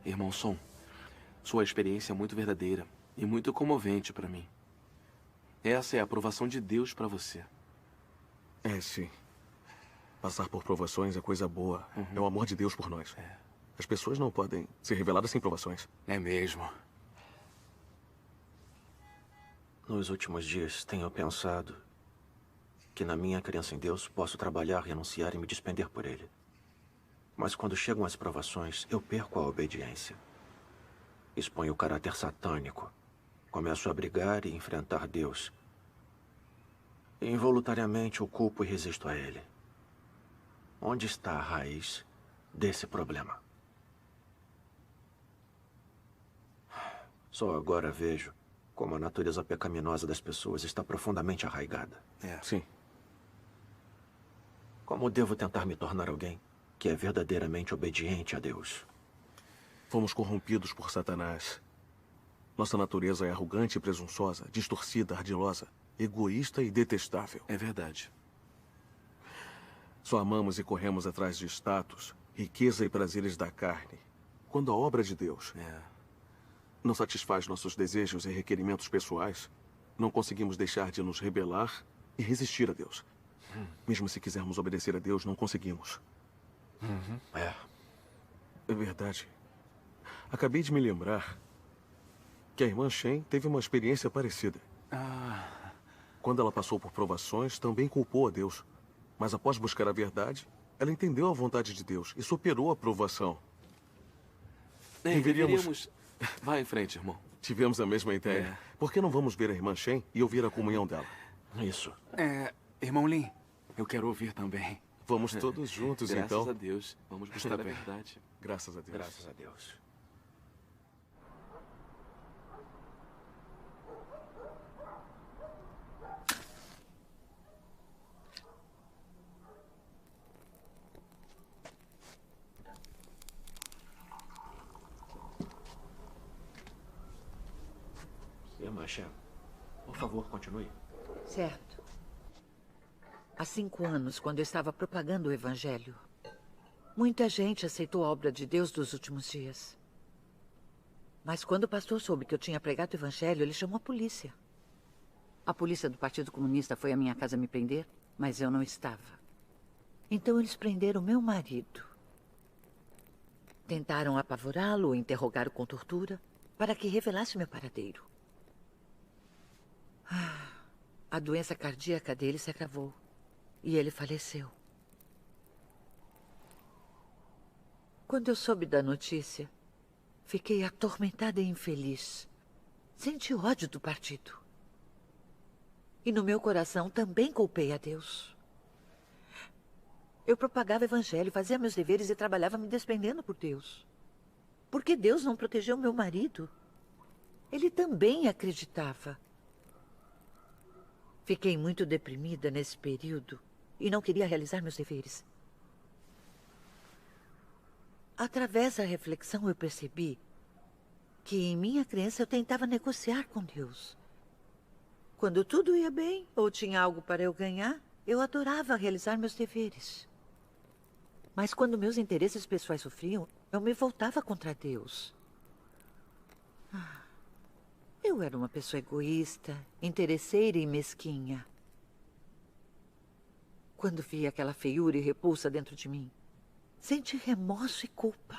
Irmão Son, sua experiência é muito verdadeira e muito comovente para mim. Essa é a aprovação de Deus para você. É, sim. Passar por provações é coisa boa. É o amor de Deus por nós. As pessoas não podem ser reveladas sem provações. É mesmo. Nos últimos dias, tenho pensado que na minha crença em Deus posso trabalhar, renunciar e me despender por Ele. Mas quando chegam as provações, eu perco a obediência. Exponho o caráter satânico. Começo a brigar e enfrentar Deus. E involuntariamente o culpo e resisto a Ele. Onde está a raiz desse problema? Só agora vejo como a natureza pecaminosa das pessoas está profundamente arraigada. Sim. Como devo tentar me tornar alguém que é verdadeiramente obediente a Deus. Fomos corrompidos por Satanás. Nossa natureza é arrogante e presunçosa, distorcida, ardilosa, egoísta e detestável. É verdade. Só amamos e corremos atrás de status, riqueza e prazeres da carne, quando a obra de Deus não satisfaz nossos desejos e requerimentos pessoais, não conseguimos deixar de nos rebelar e resistir a Deus. Mesmo se quisermos obedecer a Deus, não conseguimos. É verdade. Acabei de me lembrar que a irmã Shen teve uma experiência parecida. Quando ela passou por provações, também culpou a Deus. Mas após buscar a verdade, ela entendeu a vontade de Deus e superou a provação. Deveríamos... Vai em frente, irmão. Tivemos a mesma ideia. Por que não vamos ver a irmã Shen e ouvir a comunhão dela? Isso. Irmão Lin, eu quero ouvir também. Vamos todos juntos, então. Graças a Deus. Vamos buscar a verdade. Graças a Deus. Graças a Deus. Irmã Shen, por favor, continue. Certo. Há 5 anos, quando eu estava propagando o Evangelho, muita gente aceitou a obra de Deus dos últimos dias. Mas quando o pastor soube que eu tinha pregado o Evangelho, ele chamou a polícia. A polícia do Partido Comunista foi à minha casa me prender, mas eu não estava. Então eles prenderam meu marido. Tentaram apavorá-lo ou interrogá-lo com tortura para que revelasse meu paradeiro. A doença cardíaca dele se agravou e ele faleceu. Quando eu soube da notícia, fiquei atormentada e infeliz. Senti ódio do partido. E no meu coração também culpei a Deus. Eu propagava o Evangelho, fazia meus deveres e trabalhava me despendendo por Deus. Por que Deus não protegeu meu marido? Ele também acreditava. Fiquei muito deprimida nesse período e não queria realizar meus deveres. Através da reflexão eu percebi que em minha crença eu tentava negociar com Deus. Quando tudo ia bem ou tinha algo para eu ganhar, eu adorava realizar meus deveres. Mas quando meus interesses pessoais sofriam, eu me voltava contra Deus. Eu era uma pessoa egoísta, interesseira e mesquinha. Quando vi aquela feiura e repulsa dentro de mim, senti remorso e culpa.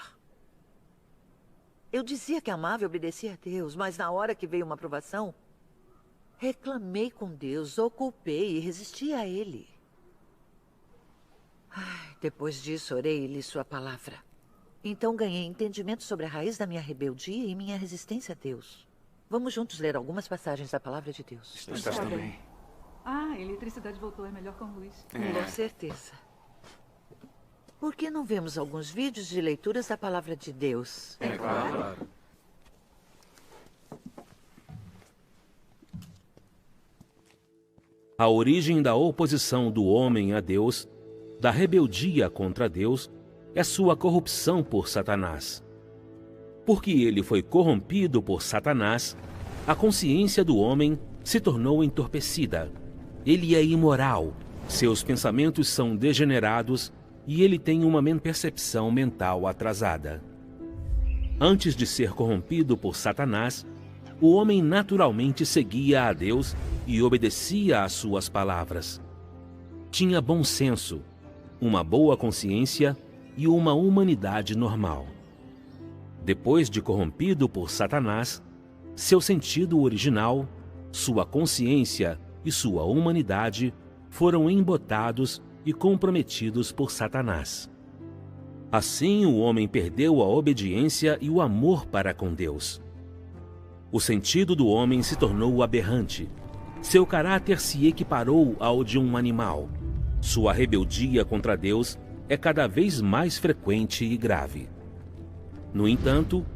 Eu dizia que amava e obedecia a Deus, mas na hora que veio uma provação, reclamei com Deus, o culpei e resisti a Ele. Depois disso, orei e li sua palavra. Então ganhei entendimento sobre a raiz da minha rebeldia e minha resistência a Deus. Vamos juntos ler algumas passagens da palavra de Deus. Está bem. A eletricidade voltou, é melhor com luz. Com certeza. Por que não vemos alguns vídeos de leituras da palavra de Deus? É claro. A origem da oposição do homem a Deus, da rebeldia contra Deus, é sua corrupção por Satanás. Porque ele foi corrompido por Satanás, a consciência do homem se tornou entorpecida. Ele é imoral, seus pensamentos são degenerados e ele tem uma percepção mental atrasada. Antes de ser corrompido por Satanás, o homem naturalmente seguia a Deus e obedecia às suas palavras. Tinha bom senso, uma boa consciência e uma humanidade normal. Depois de corrompido por Satanás, seu sentido original, sua consciência e sua humanidade foram embotados e comprometidos por Satanás. Assim, o homem perdeu a obediência e o amor para com Deus. O sentido do homem se tornou aberrante. Seu caráter se equiparou ao de um animal. Sua rebeldia contra Deus é cada vez mais frequente e grave. No entanto,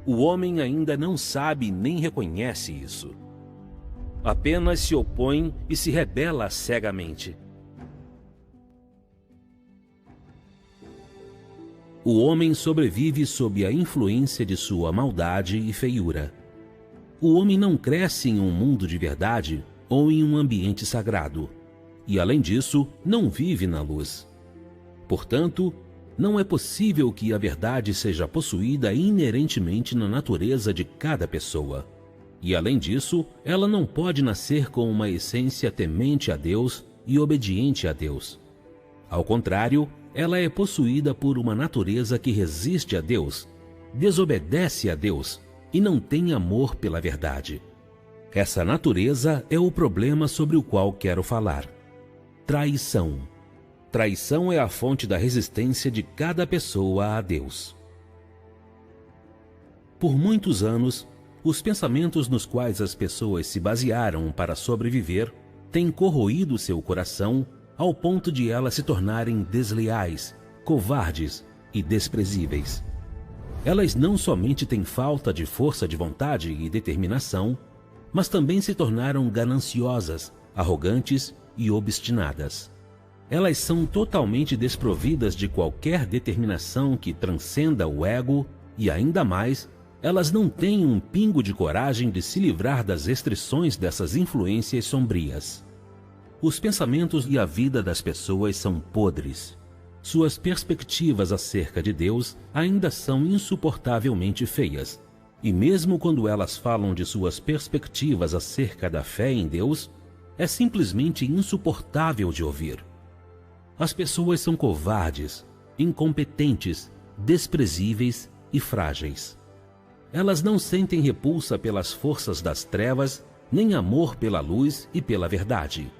o homem ainda não sabe nem reconhece isso. Apenas se opõe e se rebela cegamente. O homem sobrevive sob a influência de sua maldade e feiura. O homem não cresce em um mundo de verdade ou em um ambiente sagrado. E, além disso, não vive na luz. Portanto, não é possível que a verdade seja possuída inerentemente na natureza de cada pessoa. E, além disso, ela não pode nascer com uma essência temente a Deus e obediente a Deus. Ao contrário, ela é possuída por uma natureza que resiste a Deus, desobedece a Deus e não tem amor pela verdade. Essa natureza é o problema sobre o qual quero falar. Traição. Traição é a fonte da resistência de cada pessoa a Deus. Por muitos anos, os pensamentos nos quais as pessoas se basearam para sobreviver têm corroído seu coração ao ponto de elas se tornarem desleais, covardes e desprezíveis. Elas não somente têm falta de força de vontade e determinação, mas também se tornaram gananciosas, arrogantes e obstinadas. Elas são totalmente desprovidas de qualquer determinação que transcenda o ego e, ainda mais, elas não têm um pingo de coragem de se livrar das restrições dessas influências sombrias. Os pensamentos e a vida das pessoas são podres. Suas perspectivas acerca de Deus ainda são insuportavelmente feias. E mesmo quando elas falam de suas perspectivas acerca da fé em Deus, é simplesmente insuportável de ouvir. As pessoas são covardes, incompetentes, desprezíveis e frágeis. Elas não sentem repulsa pelas forças das trevas, nem amor pela luz e pela verdade.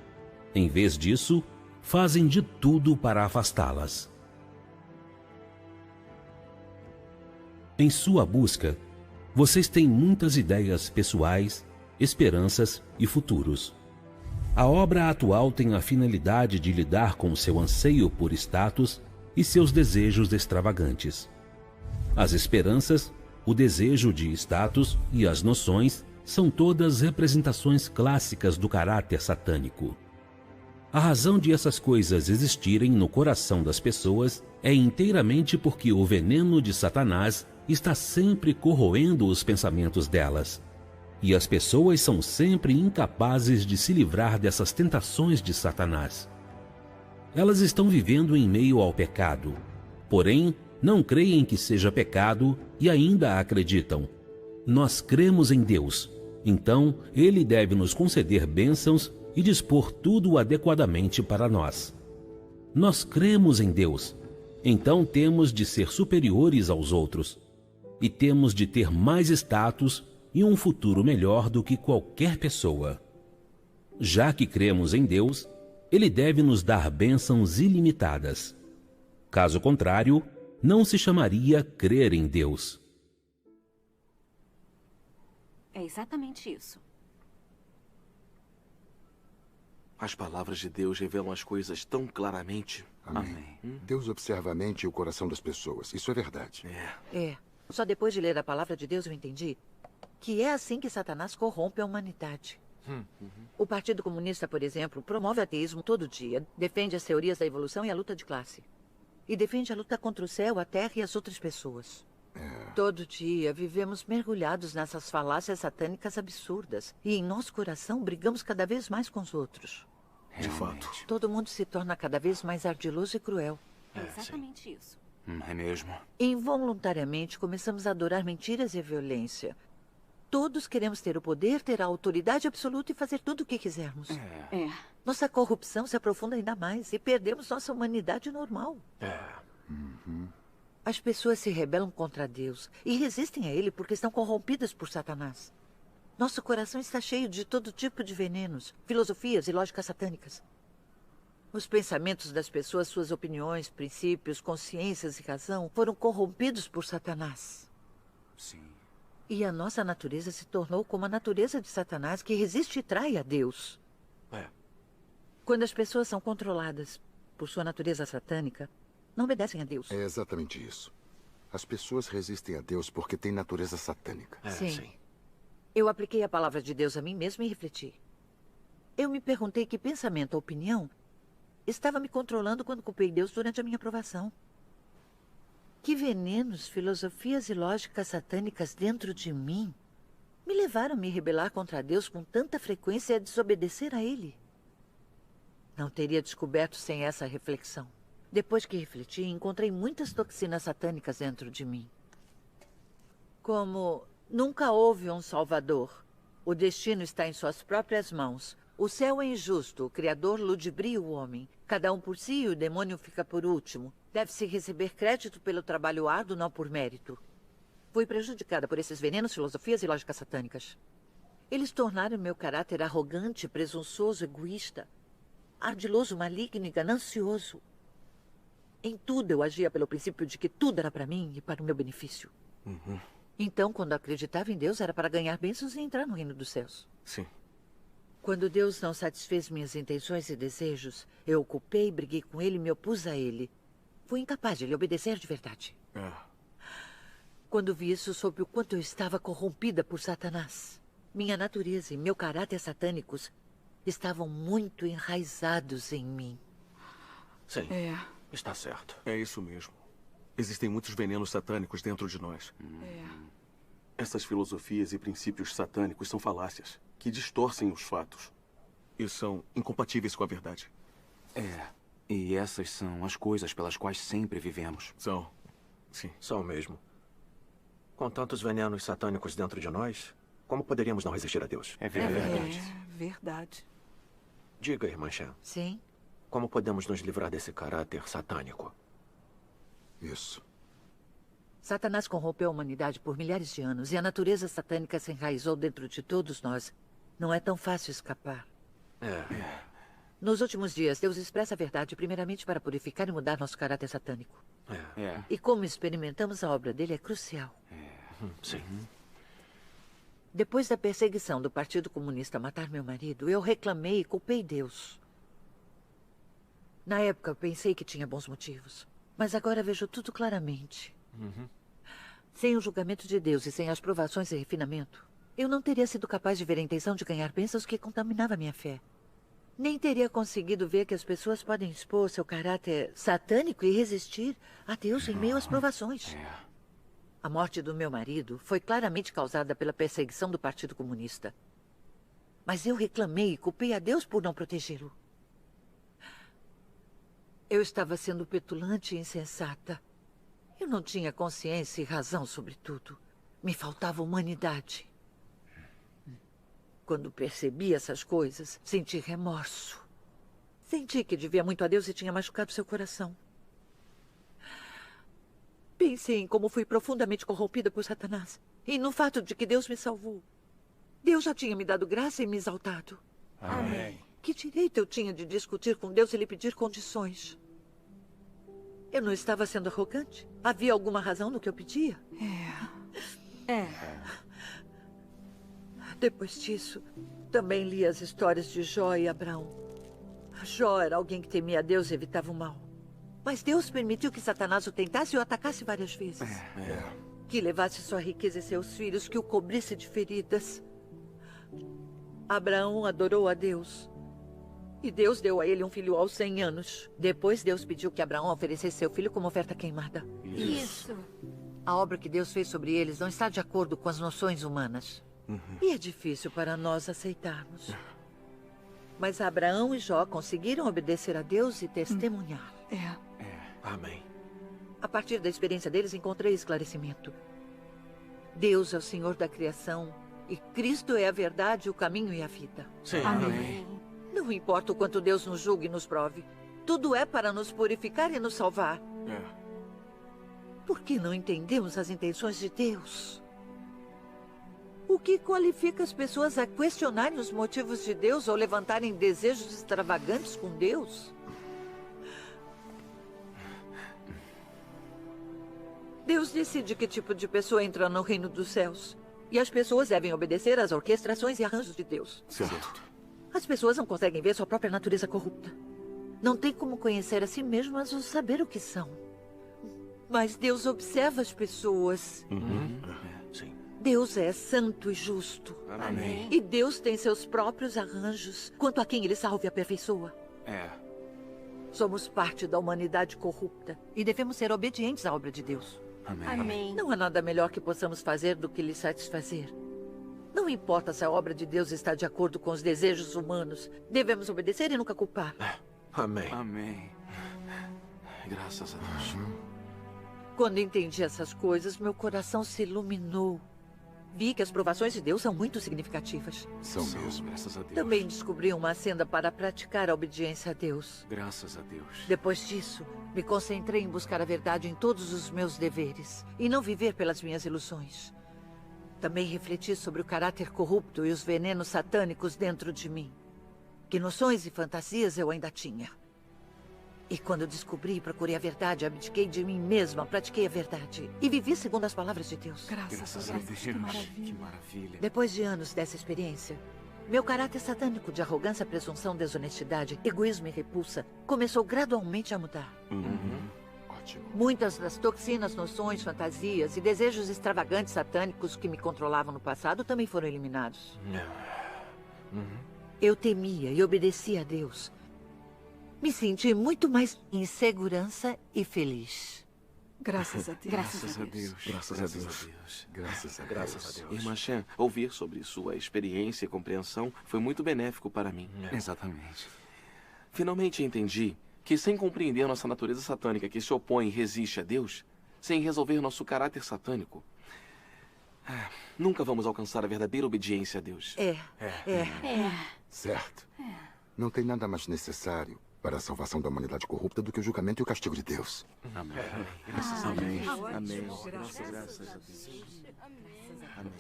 Em vez disso, fazem de tudo para afastá-las. Em sua busca, vocês têm muitas ideias pessoais, esperanças e futuros. A obra atual tem a finalidade de lidar com seu anseio por status e seus desejos extravagantes. As esperanças, o desejo de status e as noções são todas representações clássicas do caráter satânico. A razão de essas coisas existirem no coração das pessoas é inteiramente porque o veneno de Satanás está sempre corroendo os pensamentos delas. E as pessoas são sempre incapazes de se livrar dessas tentações de Satanás. Elas estão vivendo em meio ao pecado, porém não creem que seja pecado e ainda acreditam. Nós cremos em Deus, então Ele deve nos conceder bênçãos e dispor tudo adequadamente para nós. Nós cremos em Deus, então temos de ser superiores aos outros, e temos de ter mais status e um futuro melhor do que qualquer pessoa. Já que cremos em Deus, Ele deve nos dar bênçãos ilimitadas. Caso contrário, não se chamaria crer em Deus. É exatamente isso. As palavras de Deus revelam as coisas tão claramente. Amém. Deus observa a mente e o coração das pessoas. Isso é verdade. Só depois de ler a palavra de Deus eu entendi que é assim que Satanás corrompe a humanidade. O Partido Comunista, por exemplo, promove ateísmo todo dia, defende as teorias da evolução e a luta de classe. E defende a luta contra o céu, a terra e as outras pessoas. Todo dia vivemos mergulhados nessas falácias satânicas absurdas. E em nosso coração brigamos cada vez mais com os outros. De fato. Todo mundo se torna cada vez mais ardiloso e cruel. É exatamente isso. É mesmo. Involuntariamente começamos a adorar mentiras e a violência. Todos queremos ter o poder, ter a autoridade absoluta e fazer tudo o que quisermos. Nossa corrupção se aprofunda ainda mais e perdemos nossa humanidade normal. As pessoas se rebelam contra Deus e resistem a Ele porque estão corrompidas por Satanás. Nosso coração está cheio de todo tipo de venenos, filosofias e lógicas satânicas. Os pensamentos das pessoas, suas opiniões, princípios, consciências e razão foram corrompidos por Satanás. Sim. E a nossa natureza se tornou como a natureza de Satanás, que resiste e trai a Deus. Quando as pessoas são controladas por sua natureza satânica, não obedecem a Deus. É exatamente isso. As pessoas resistem a Deus porque têm natureza satânica. Sim. Eu apliquei a palavra de Deus a mim mesmo e refleti. Eu me perguntei que pensamento ou opinião estava me controlando quando culpei Deus durante a minha provação. Que venenos, filosofias e lógicas satânicas dentro de mim me levaram a me rebelar contra Deus com tanta frequência e a desobedecer a Ele. Não teria descoberto sem essa reflexão. Depois que refleti, encontrei muitas toxinas satânicas dentro de mim. Como nunca houve um salvador. O destino está em suas próprias mãos. O céu é injusto, o Criador ludibria o homem. Cada um por si e o demônio fica por último. Deve-se receber crédito pelo trabalho árduo, não por mérito. Fui prejudicada por esses venenos, filosofias e lógicas satânicas. Eles tornaram meu caráter arrogante, presunçoso, egoísta, ardiloso, maligno e ganancioso. Em tudo eu agia pelo princípio de que tudo era para mim e para o meu benefício. Então, quando acreditava em Deus, era para ganhar bênçãos e entrar no reino dos céus. Sim. Quando Deus não satisfez minhas intenções e desejos, eu o culpei, briguei com ele e me opus a ele. Fui incapaz de lhe obedecer de verdade. Quando vi isso, soube o quanto eu estava corrompida por Satanás. Minha natureza e meu caráter satânicos estavam muito enraizados em mim. Sim, está certo. É isso mesmo. Existem muitos venenos satânicos dentro de nós. Essas filosofias e princípios satânicos são falácias que distorcem os fatos e são incompatíveis com a verdade. E essas são as coisas pelas quais sempre vivemos. São. Sim. São mesmo. Com tantos venenos satânicos dentro de nós, como poderíamos não resistir a Deus? É verdade. Verdade. Diga, irmã Shan. Sim? Como podemos nos livrar desse caráter satânico? Isso. Satanás corrompeu a humanidade por milhares de anos e a natureza satânica se enraizou dentro de todos nós. Não é tão fácil escapar. Nos últimos dias, Deus expressa a verdade primeiramente para purificar e mudar nosso caráter satânico. E como experimentamos a obra dele é crucial. Sim. Depois da perseguição do Partido Comunista a matar meu marido, eu reclamei e culpei Deus. Na época, eu pensei que tinha bons motivos. Mas agora vejo tudo claramente. Sem o julgamento de Deus e sem as provações e refinamento, eu não teria sido capaz de ver a intenção de ganhar bênçãos que contaminava minha fé. Nem teria conseguido ver que as pessoas podem expor seu caráter satânico e resistir a Deus em meio às provações. A morte do meu marido foi claramente causada pela perseguição do Partido Comunista. Mas eu reclamei e culpei a Deus por não protegê-lo. Eu estava sendo petulante e insensata. Eu não tinha consciência e razão sobre tudo. Me faltava humanidade. Quando percebi essas coisas, senti remorso. Senti que devia muito a Deus e tinha machucado seu coração. Pensei em como fui profundamente corrompida por Satanás. E no fato de que Deus me salvou. Deus já tinha me dado graça e me exaltado. Amém. Que direito eu tinha de discutir com Deus e lhe pedir condições? Eu não estava sendo arrogante? Havia alguma razão no que eu pedia? Depois disso, também li as histórias de Jó e Abraão. Jó era alguém que temia a Deus e evitava o mal. Mas Deus permitiu que Satanás o tentasse e o atacasse várias vezes. Que levasse sua riqueza e seus filhos, que o cobrisse de feridas. Abraão adorou a Deus. E Deus deu a ele um filho aos 100 anos. Depois Deus pediu que Abraão oferecesse seu filho como oferta queimada. Isso. A obra que Deus fez sobre eles não está de acordo com as noções humanas. E é difícil para nós aceitarmos. Mas Abraão e Jó conseguiram obedecer a Deus e testemunhar. Amém. A partir da experiência deles, encontrei esclarecimento. Deus é o Senhor da criação e Cristo é a verdade, o caminho e a vida. Sim. Amém. Não importa o quanto Deus nos julgue e nos prove. Tudo é para nos purificar e nos salvar. Por que não entendemos as intenções de Deus? O que qualifica as pessoas a questionarem os motivos de Deus ou levantarem desejos extravagantes com Deus? Deus decide que tipo de pessoa entra no reino dos céus. E as pessoas devem obedecer às orquestrações e arranjos de Deus. Certo. As pessoas não conseguem ver sua própria natureza corrupta. Não tem como conhecer a si mesmas ou saber o que são. Mas Deus observa as pessoas. Sim. Deus é santo e justo. Amém. E Deus tem seus próprios arranjos quanto a quem ele salva e aperfeiçoa. Somos parte da humanidade corrupta e devemos ser obedientes à obra de Deus. Amém. Amém. Não há nada melhor que possamos fazer do que lhe satisfazer. Não importa se a obra de Deus está de acordo com os desejos humanos. Devemos obedecer e nunca culpar. Amém. Amém. Graças a Deus. Quando entendi essas coisas, meu coração se iluminou. Vi que as provações de Deus são muito significativas. São mesmo. Graças a Deus. Também descobri uma senda para praticar a obediência a Deus. Graças a Deus. Depois disso, me concentrei em buscar a verdade em todos os meus deveres e não viver pelas minhas ilusões. Também refleti sobre o caráter corrupto e os venenos satânicos dentro de mim. Que noções e fantasias eu ainda tinha. E quando descobri e procurei a verdade, abdiquei de mim mesma, pratiquei a verdade. E vivi segundo as palavras de Deus. Graças a Deus. Que maravilha. Depois de anos dessa experiência, meu caráter satânico de arrogância, presunção, desonestidade, egoísmo e repulsa começou gradualmente a mudar. Ótimo. Muitas das toxinas, noções, fantasias e desejos extravagantes satânicos que me controlavam no passado também foram eliminados. Eu temia e obedecia a Deus. Me senti muito mais em segurança e feliz. Graças a Deus. Graças a Deus. Graças a Deus. Graças a Deus. Graças a Deus. Irmã Shen, ouvir sobre sua experiência e compreensão foi muito benéfico para mim. Exatamente. Finalmente entendi que, sem compreender nossa natureza satânica que se opõe e resiste a Deus, sem resolver nosso caráter satânico, nunca vamos alcançar a verdadeira obediência a Deus. Certo. Não tem nada mais necessário para a salvação da humanidade corrupta do que o julgamento e o castigo de Deus. Amém. Graças a Deus. Amém. Graças a Deus. Amém.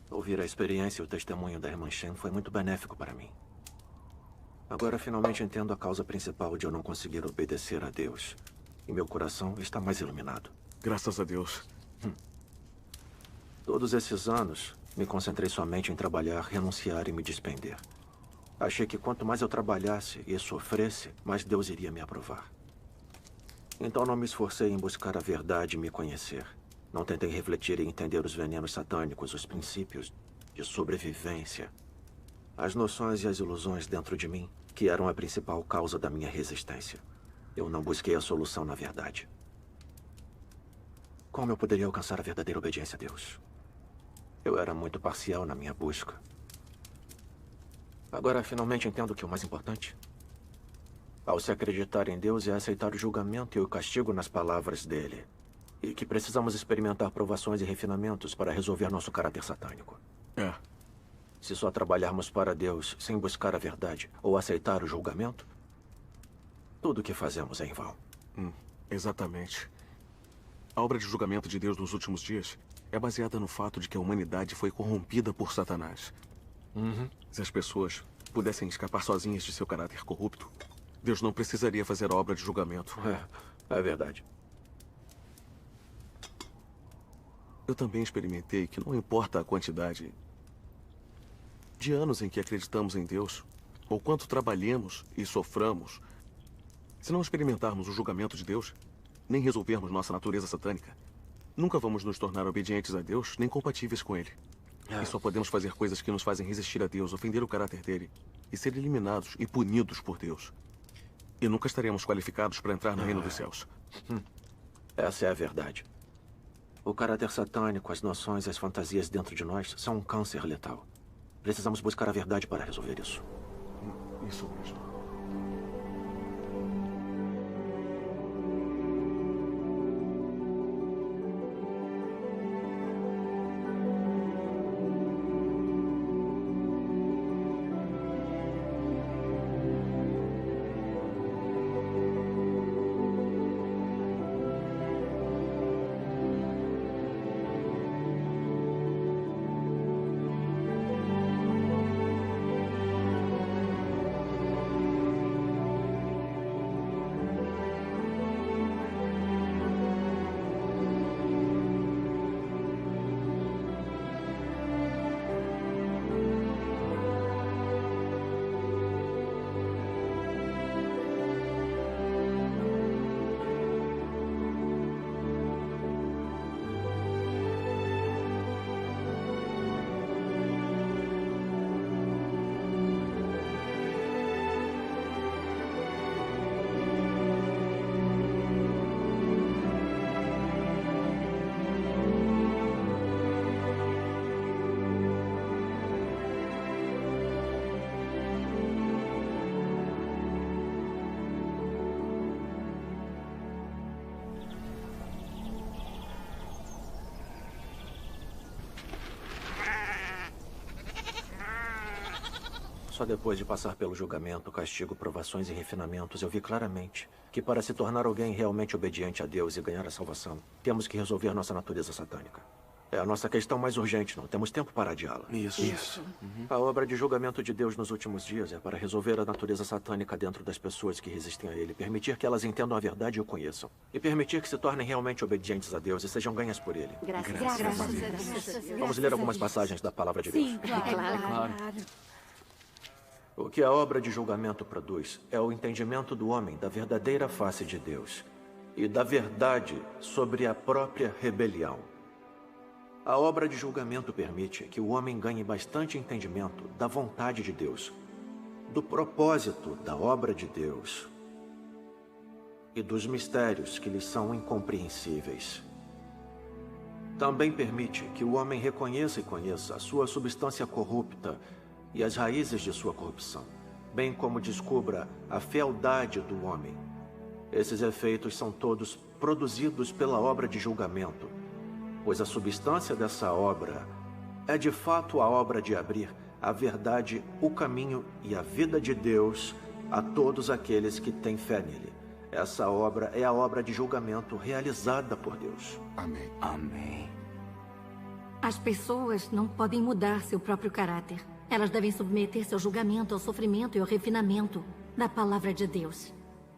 Ouvir a experiência e o testemunho da irmã Shen foi muito benéfico para mim. Agora finalmente entendo a causa principal de eu não conseguir obedecer a Deus. E meu coração está mais iluminado. Graças a Deus. Todos esses anos, me concentrei somente em trabalhar, renunciar e me despender. Achei que quanto mais eu trabalhasse e sofresse, mais Deus iria me aprovar. Então não me esforcei em buscar a verdade e me conhecer. Não tentei refletir e entender os venenos satânicos, os princípios de sobrevivência, as noções e as ilusões dentro de mim, que eram a principal causa da minha resistência. Eu não busquei a solução na verdade. Como eu poderia alcançar a verdadeira obediência a Deus? Eu era muito parcial na minha busca. Agora, finalmente entendo que o mais importante, ao se acreditar em Deus, é aceitar o julgamento e o castigo nas palavras dele. E que precisamos experimentar provações e refinamentos para resolver nosso caráter satânico. Se só trabalharmos para Deus sem buscar a verdade ou aceitar o julgamento, tudo o que fazemos é em vão. Exatamente. A obra de julgamento de Deus nos últimos dias é baseada no fato de que a humanidade foi corrompida por Satanás. Se as pessoas pudessem escapar sozinhas de seu caráter corrupto, Deus não precisaria fazer a obra de julgamento. É verdade. Eu também experimentei que não importa a quantidade de anos em que acreditamos em Deus, ou quanto trabalhemos e soframos, se não experimentarmos o julgamento de Deus, nem resolvermos nossa natureza satânica, nunca vamos nos tornar obedientes a Deus, nem compatíveis com Ele. E só podemos fazer coisas que nos fazem resistir a Deus, ofender o caráter dele e ser eliminados e punidos por Deus. E nunca estaremos qualificados para entrar no reino dos céus. Essa é a verdade. O caráter satânico, as noções e as fantasias dentro de nós são um câncer letal. Precisamos buscar a verdade para resolver isso. Isso mesmo. Só depois de passar pelo julgamento, castigo, provações e refinamentos, eu vi claramente que para se tornar alguém realmente obediente a Deus e ganhar a salvação, temos que resolver nossa natureza satânica. É a nossa questão mais urgente, não temos tempo para adiá-la. Isso. A obra de julgamento de Deus nos últimos dias é para resolver a natureza satânica dentro das pessoas que resistem a Ele, permitir que elas entendam a verdade e o conheçam, e permitir que se tornem realmente obedientes a Deus e sejam ganhas por Ele. Graças a Deus. Vamos ler algumas passagens da palavra de Deus. Sim, claro. O que a obra de julgamento produz é o entendimento do homem da verdadeira face de Deus e da verdade sobre a própria rebelião. A obra de julgamento permite que o homem ganhe bastante entendimento da vontade de Deus, do propósito da obra de Deus e dos mistérios que lhes são incompreensíveis. Também permite que o homem reconheça e conheça a sua substância corrupta e as raízes de sua corrupção, bem como descubra a fealdade do homem. Esses efeitos são todos produzidos pela obra de julgamento, pois a substância dessa obra é de fato a obra de abrir a verdade, o caminho e a vida de Deus a todos aqueles que têm fé nele. Essa obra é a obra de julgamento realizada por Deus. Amém. Amém. As pessoas não podem mudar seu próprio caráter. Elas devem submeter seu julgamento ao sofrimento e ao refinamento da palavra de Deus.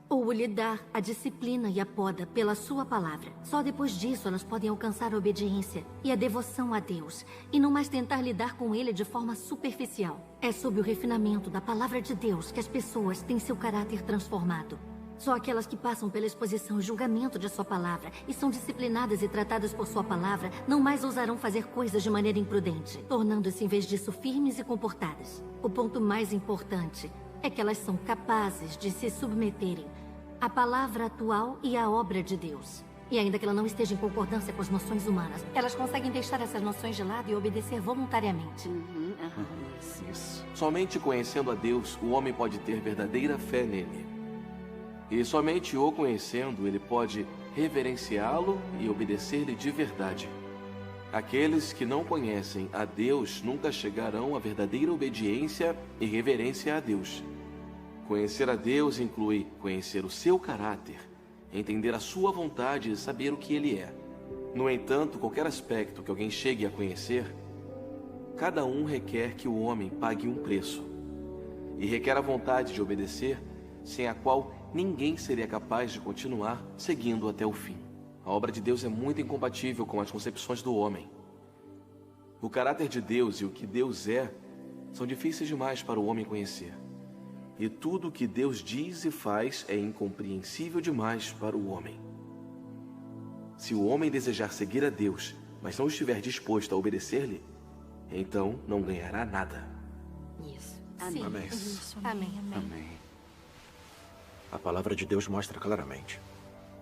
Ou lhe dar a disciplina e a poda pela sua palavra. Só depois disso elas podem alcançar a obediência e a devoção a Deus, e não mais tentar lidar com Ele de forma superficial. É sob o refinamento da palavra de Deus que as pessoas têm seu caráter transformado. Só aquelas que passam pela exposição e julgamento de sua palavra e são disciplinadas e tratadas por sua palavra não mais ousarão fazer coisas de maneira imprudente, tornando-se em vez disso firmes e comportadas. O ponto mais importante é que elas são capazes de se submeterem à palavra atual e à obra de Deus. E ainda que ela não esteja em concordância com as noções humanas, elas conseguem deixar essas noções de lado e obedecer voluntariamente. Isso. Somente conhecendo a Deus, o homem pode ter verdadeira fé nele. E somente o conhecendo, ele pode reverenciá-lo e obedecer-lhe de verdade. Aqueles que não conhecem a Deus nunca chegarão à verdadeira obediência e reverência a Deus. Conhecer a Deus inclui conhecer o seu caráter, entender a sua vontade e saber o que Ele é. No entanto, qualquer aspecto que alguém chegue a conhecer, cada um requer que o homem pague um preço. E requer a vontade de obedecer, sem a qual ninguém seria capaz de continuar seguindo até o fim. A obra de Deus é muito incompatível com as concepções do homem. O caráter de Deus e o que Deus é são difíceis demais para o homem conhecer. E tudo o que Deus diz e faz é incompreensível demais para o homem. Se o homem desejar seguir a Deus, mas não estiver disposto a obedecer-lhe, então não ganhará nada. Isso. Amém. Amém. Amém. A palavra de Deus mostra claramente.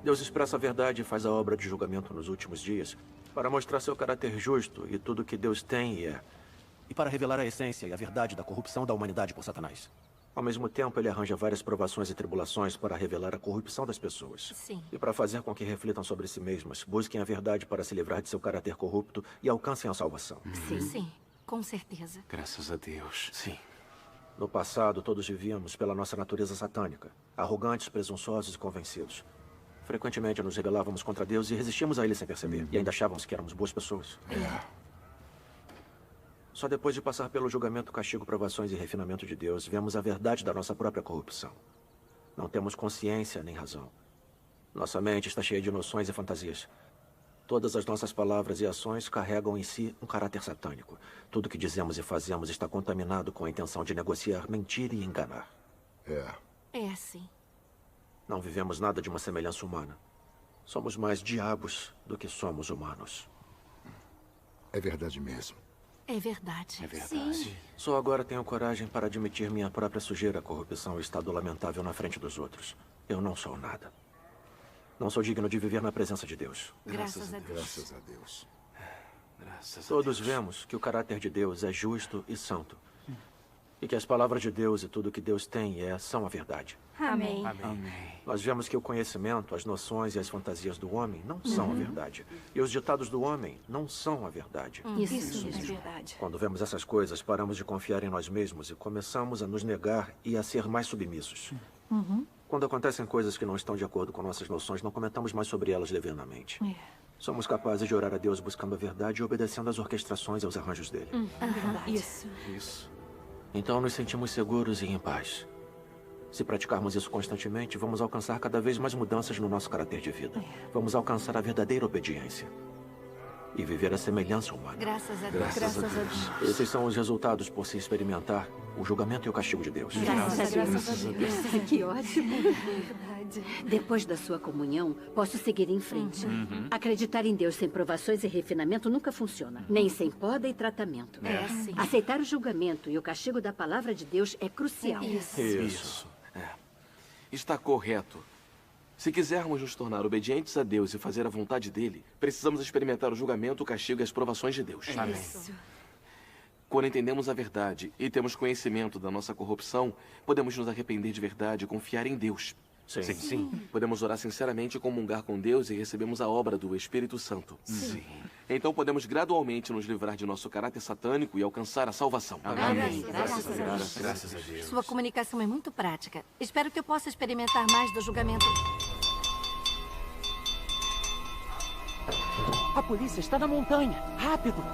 Deus expressa a verdade e faz a obra de julgamento nos últimos dias para mostrar seu caráter justo e tudo o que Deus tem e é, e para revelar a essência e a verdade da corrupção da humanidade por Satanás. Ao mesmo tempo, ele arranja várias provações e tribulações para revelar a corrupção das pessoas. Sim. E para fazer com que reflitam sobre si mesmas, busquem a verdade para se livrar de seu caráter corrupto e alcancem a salvação. Sim, com certeza. Graças a Deus. Sim. No passado, todos vivíamos pela nossa natureza satânica, arrogantes, presunçosos e convencidos. Frequentemente nos rebelávamos contra Deus e resistíamos a Ele sem perceber. E ainda achávamos que éramos boas pessoas. Só depois de passar pelo julgamento, castigo, provações e refinamento de Deus, vemos a verdade da nossa própria corrupção. Não temos consciência nem razão. Nossa mente está cheia de noções e fantasias. Todas as nossas palavras e ações carregam em si um caráter satânico. Tudo que dizemos e fazemos está contaminado com a intenção de negociar, mentir e enganar. É assim. Não vivemos nada de uma semelhança humana. Somos mais diabos do que somos humanos. É verdade mesmo. É verdade. É verdade. Sim. Só agora tenho coragem para admitir minha própria sujeira, corrupção e estado lamentável na frente dos outros. Eu não sou nada. Não sou digno de viver na presença de Deus. Graças a Deus. Graças a Deus. Todos vemos que o caráter de Deus é justo e santo. E que as palavras de Deus e tudo que Deus tem são a verdade. Amém. Nós vemos que o conhecimento, as noções e as fantasias do homem não são a verdade. E os ditados do homem não são a verdade. Isso é verdade. Quando vemos essas coisas, paramos de confiar em nós mesmos e começamos a nos negar e a ser mais submissos. Quando acontecem coisas que não estão de acordo com nossas noções, não comentamos mais sobre elas levianamente. Somos capazes de orar a Deus buscando a verdade e obedecendo às orquestrações e aos arranjos dele. Isso. Então nos sentimos seguros e em paz. Se praticarmos isso constantemente, vamos alcançar cada vez mais mudanças no nosso caráter de vida. Vamos alcançar a verdadeira obediência. E viver a semelhança humana. Graças a Deus. Graças a Deus. Esses são os resultados por se experimentar o julgamento e o castigo de Deus. Graças a Deus. Que ótimo. Depois da sua comunhão, posso seguir em frente. Acreditar em Deus sem provações e refinamento nunca funciona. Nem sem poda e tratamento. Sim. Aceitar o julgamento e o castigo da palavra de Deus é crucial. Isso. Está correto. Se quisermos nos tornar obedientes a Deus e fazer a vontade dele, precisamos experimentar o julgamento, o castigo e as provações de Deus. Isso. Quando entendemos a verdade e temos conhecimento da nossa corrupção, podemos nos arrepender de verdade e confiar em Deus. Sim. Podemos orar sinceramente e comungar com Deus e recebemos a obra do Espírito Santo. Então podemos gradualmente nos livrar de nosso caráter satânico e alcançar a salvação. Amém. Graças a Deus. Sua comunicação é muito prática. Espero que eu possa experimentar mais do julgamento. A polícia está na montanha. Rápido!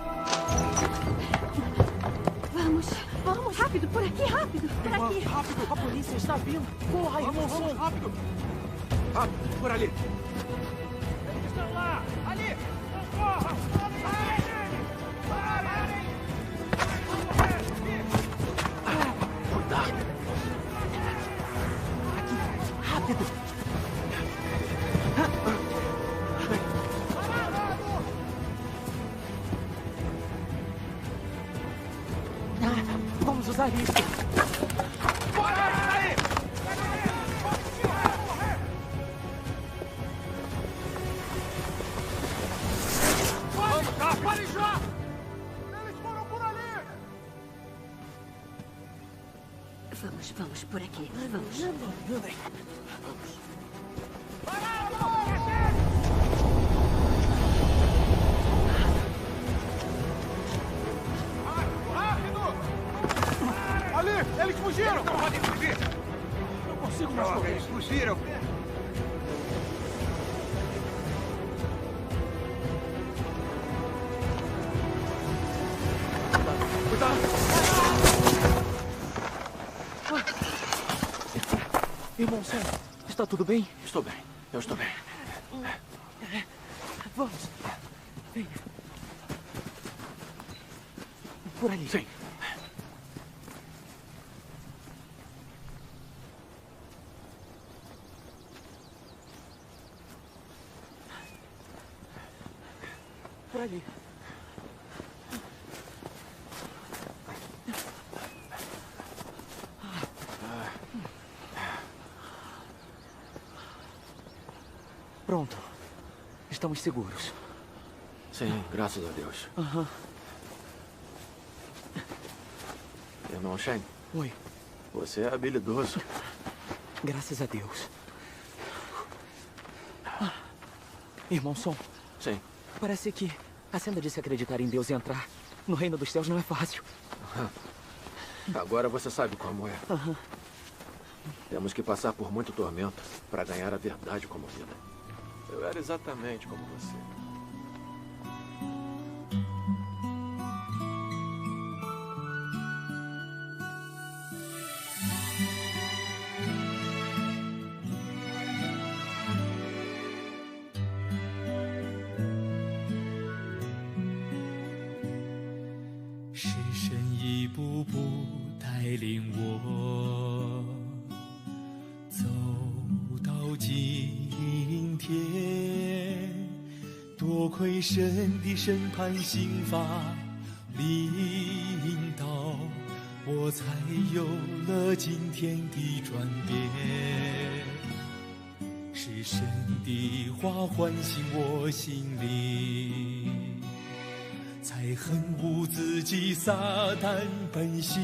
Vamos, rápido, por aqui, rápido, por aqui. Rápido, a polícia está vindo. Corra, irmão Som. Rápido! Rápido, por ali. Eles estão lá, ali. Corra! Cuidado. Aqui, rápido. Vamos usar isso. Bora! Aí! Pare já! Eles foram por ali! Vamos por aqui. Vamos. Ali! Eles fugiram! Eles não podem fugir! Não consigo mais correr. Eles fugiram! Cuidado! Irmão Sam, está tudo bem? Estou bem. Eu estou bem. Vamos. Venha. Por ali. Sim. Por ali. Pronto. Estamos seguros. Sim, graças a Deus. Irmão Shane. Oi. Você é habilidoso. Graças a Deus. Irmão Som. Sim. Parece que a cena de se acreditar em Deus e entrar no reino dos céus não é fácil. Agora você sabe como é. Temos que passar por muito tormento para ganhar a verdade como vida. Eu era exatamente como você.神的审判刑罚领导，我才有了今天的转变。是神的话唤醒我心灵，才恨恶自己撒旦本性。